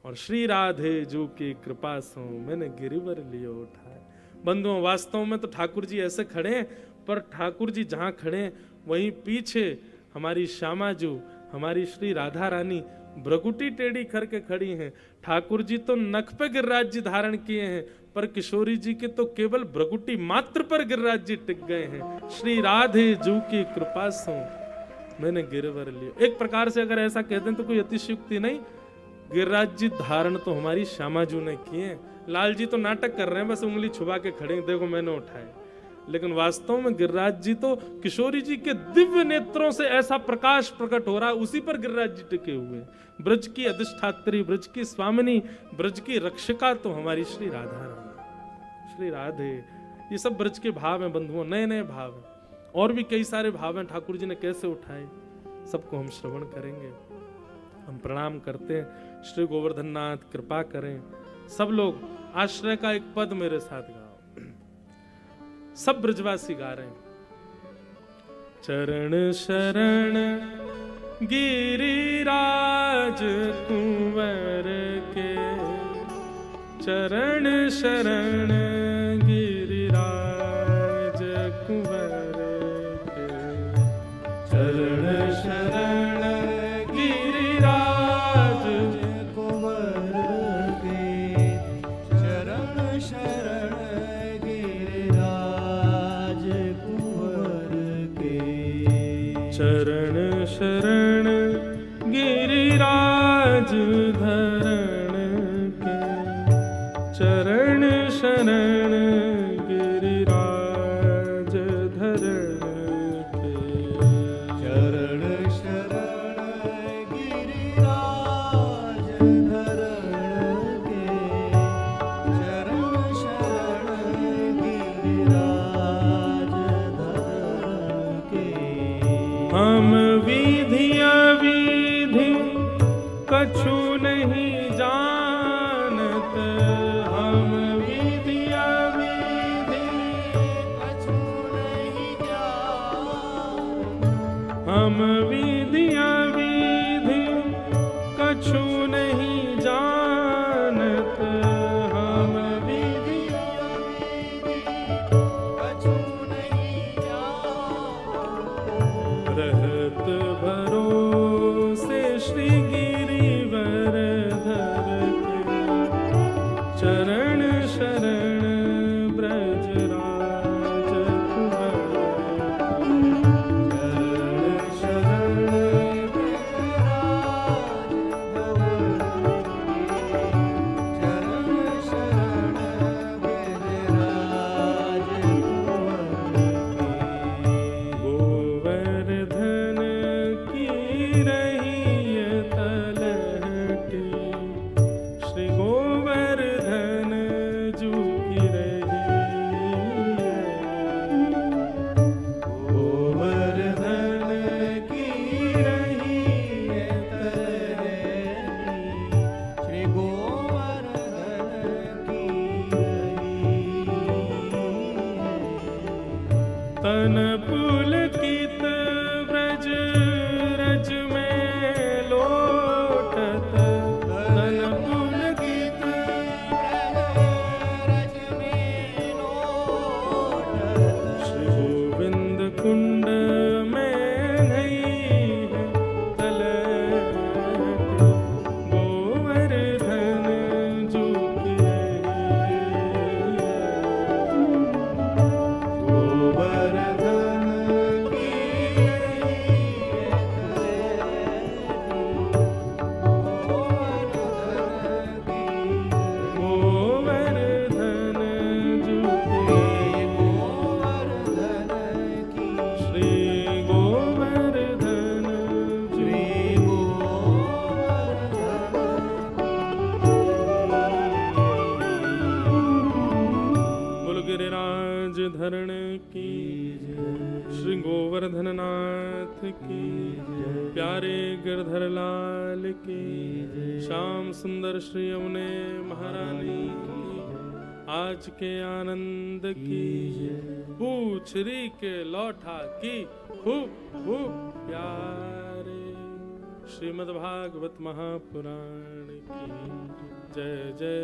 और श्री राधे जो की कृपा सो मैंने गिरिवर लियो उठाए। बंधुओं वास्तव में तो ठाकुर जी ऐसे खड़े हैं, पर ठाकुर जी जहां खड़े हैं वहीं पीछे हमारी श्यामा जो, हमारी श्री राधा रानी भ्रगुटी टेढ़ी करके खड़ी हैं। ठाकुर जी तो नख पे गिरिराज जी धारण किए हैं, पर किशोरी जी के तो केवल भ्रगुटी मात्र पर गिरिराज जी टिक गए हैं। श्री राधे जू की कृपा सो मैंने गिरवर लियो। एक प्रकार से अगर ऐसा कहते हैं तो कोई अतिशयोक्ति नहीं। गिरिराज जी धारण तो हमारी श्यामा जू ने किए। लाल जी तो नाटक कर रहे हैं, बस उंगली छुपा के खड़े, देखो मैंने उठाए, लेकिन वास्तव में गिरिराज जी तो किशोरी जी के दिव्य नेत्रों से ऐसा प्रकाश प्रकट हो रहा है, उसी पर गिरिराज जी टिके हुए। ब्रज की अधिष्ठात्री, ब्रज की स्वामिनी, ब्रज की रक्षिका तो हमारी श्री राधा रानी, श्री राधे। ये सब ब्रज के भाव हैं बंधुओं, नए नए भाव हैं, और भी कई सारे भाव हैं ठाकुर जी ने कैसे उठाए, सबको हम श्रवण करेंगे। हम प्रणाम करते हैं। श्री गोवर्धन नाथ कृपा करें। सब लोग आश्रय का एक पद मेरे साथ गाओ। सब ब्रजवासी गा रहे हैं। चरण शरण गिरिराज कुंवर के, चरण शरण गिरिराज कुंवर के, चरण शरण गिरिराज कुंवर के, चरण शरण गिरिराज कुंवर के, चरण शरण गिरिराज धरण के, चरण शरण के। चरण शरण गिरिराज धरण के। चरण शरण गिरिराज धरण के। हम विधि अविधि कछु नहीं जानत, हम विधि अविधि कछु नहीं जानत। हम विधि अविधि कछु नहीं जानत, हम विधि अविधि कछु नहीं जानत। रहत भरोसे श्री गिरिवर धर के। चरण शरण ब्रजराज कुंवर के। चरण शरण ब्रजराज कुंवर के। चरण शरण ब्रजराज कुंवर के। गोवर्धन की रही तलहटी, श्री गोवर्धन जू की रही। गोवर्धन की रही तलहटी, श्री गोवर्धन की रही। तन पुलकित व्रज रज में लोटत, तन पुलकित रज में लोटत। श्री गोविंद कुंड में नहीं है तलहट, गोवर्धन जू की रही। गोवर्धन की रही गोवर्धन की गोवर्धन जू की, गोवर्धन की श्री गोवर्धन जू। श्री बोलो गिरिराज धरण की, श्री गोवर्धन नाथ की, प्यारे गिरधर लाल की, श्याम सुंदर श्री यमुने महारानी की, आज के आनंद की, पूछरी के लौठा की, खूब खूब प्यारे श्रीमद् भागवत महापुराण की जय जय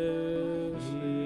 श्री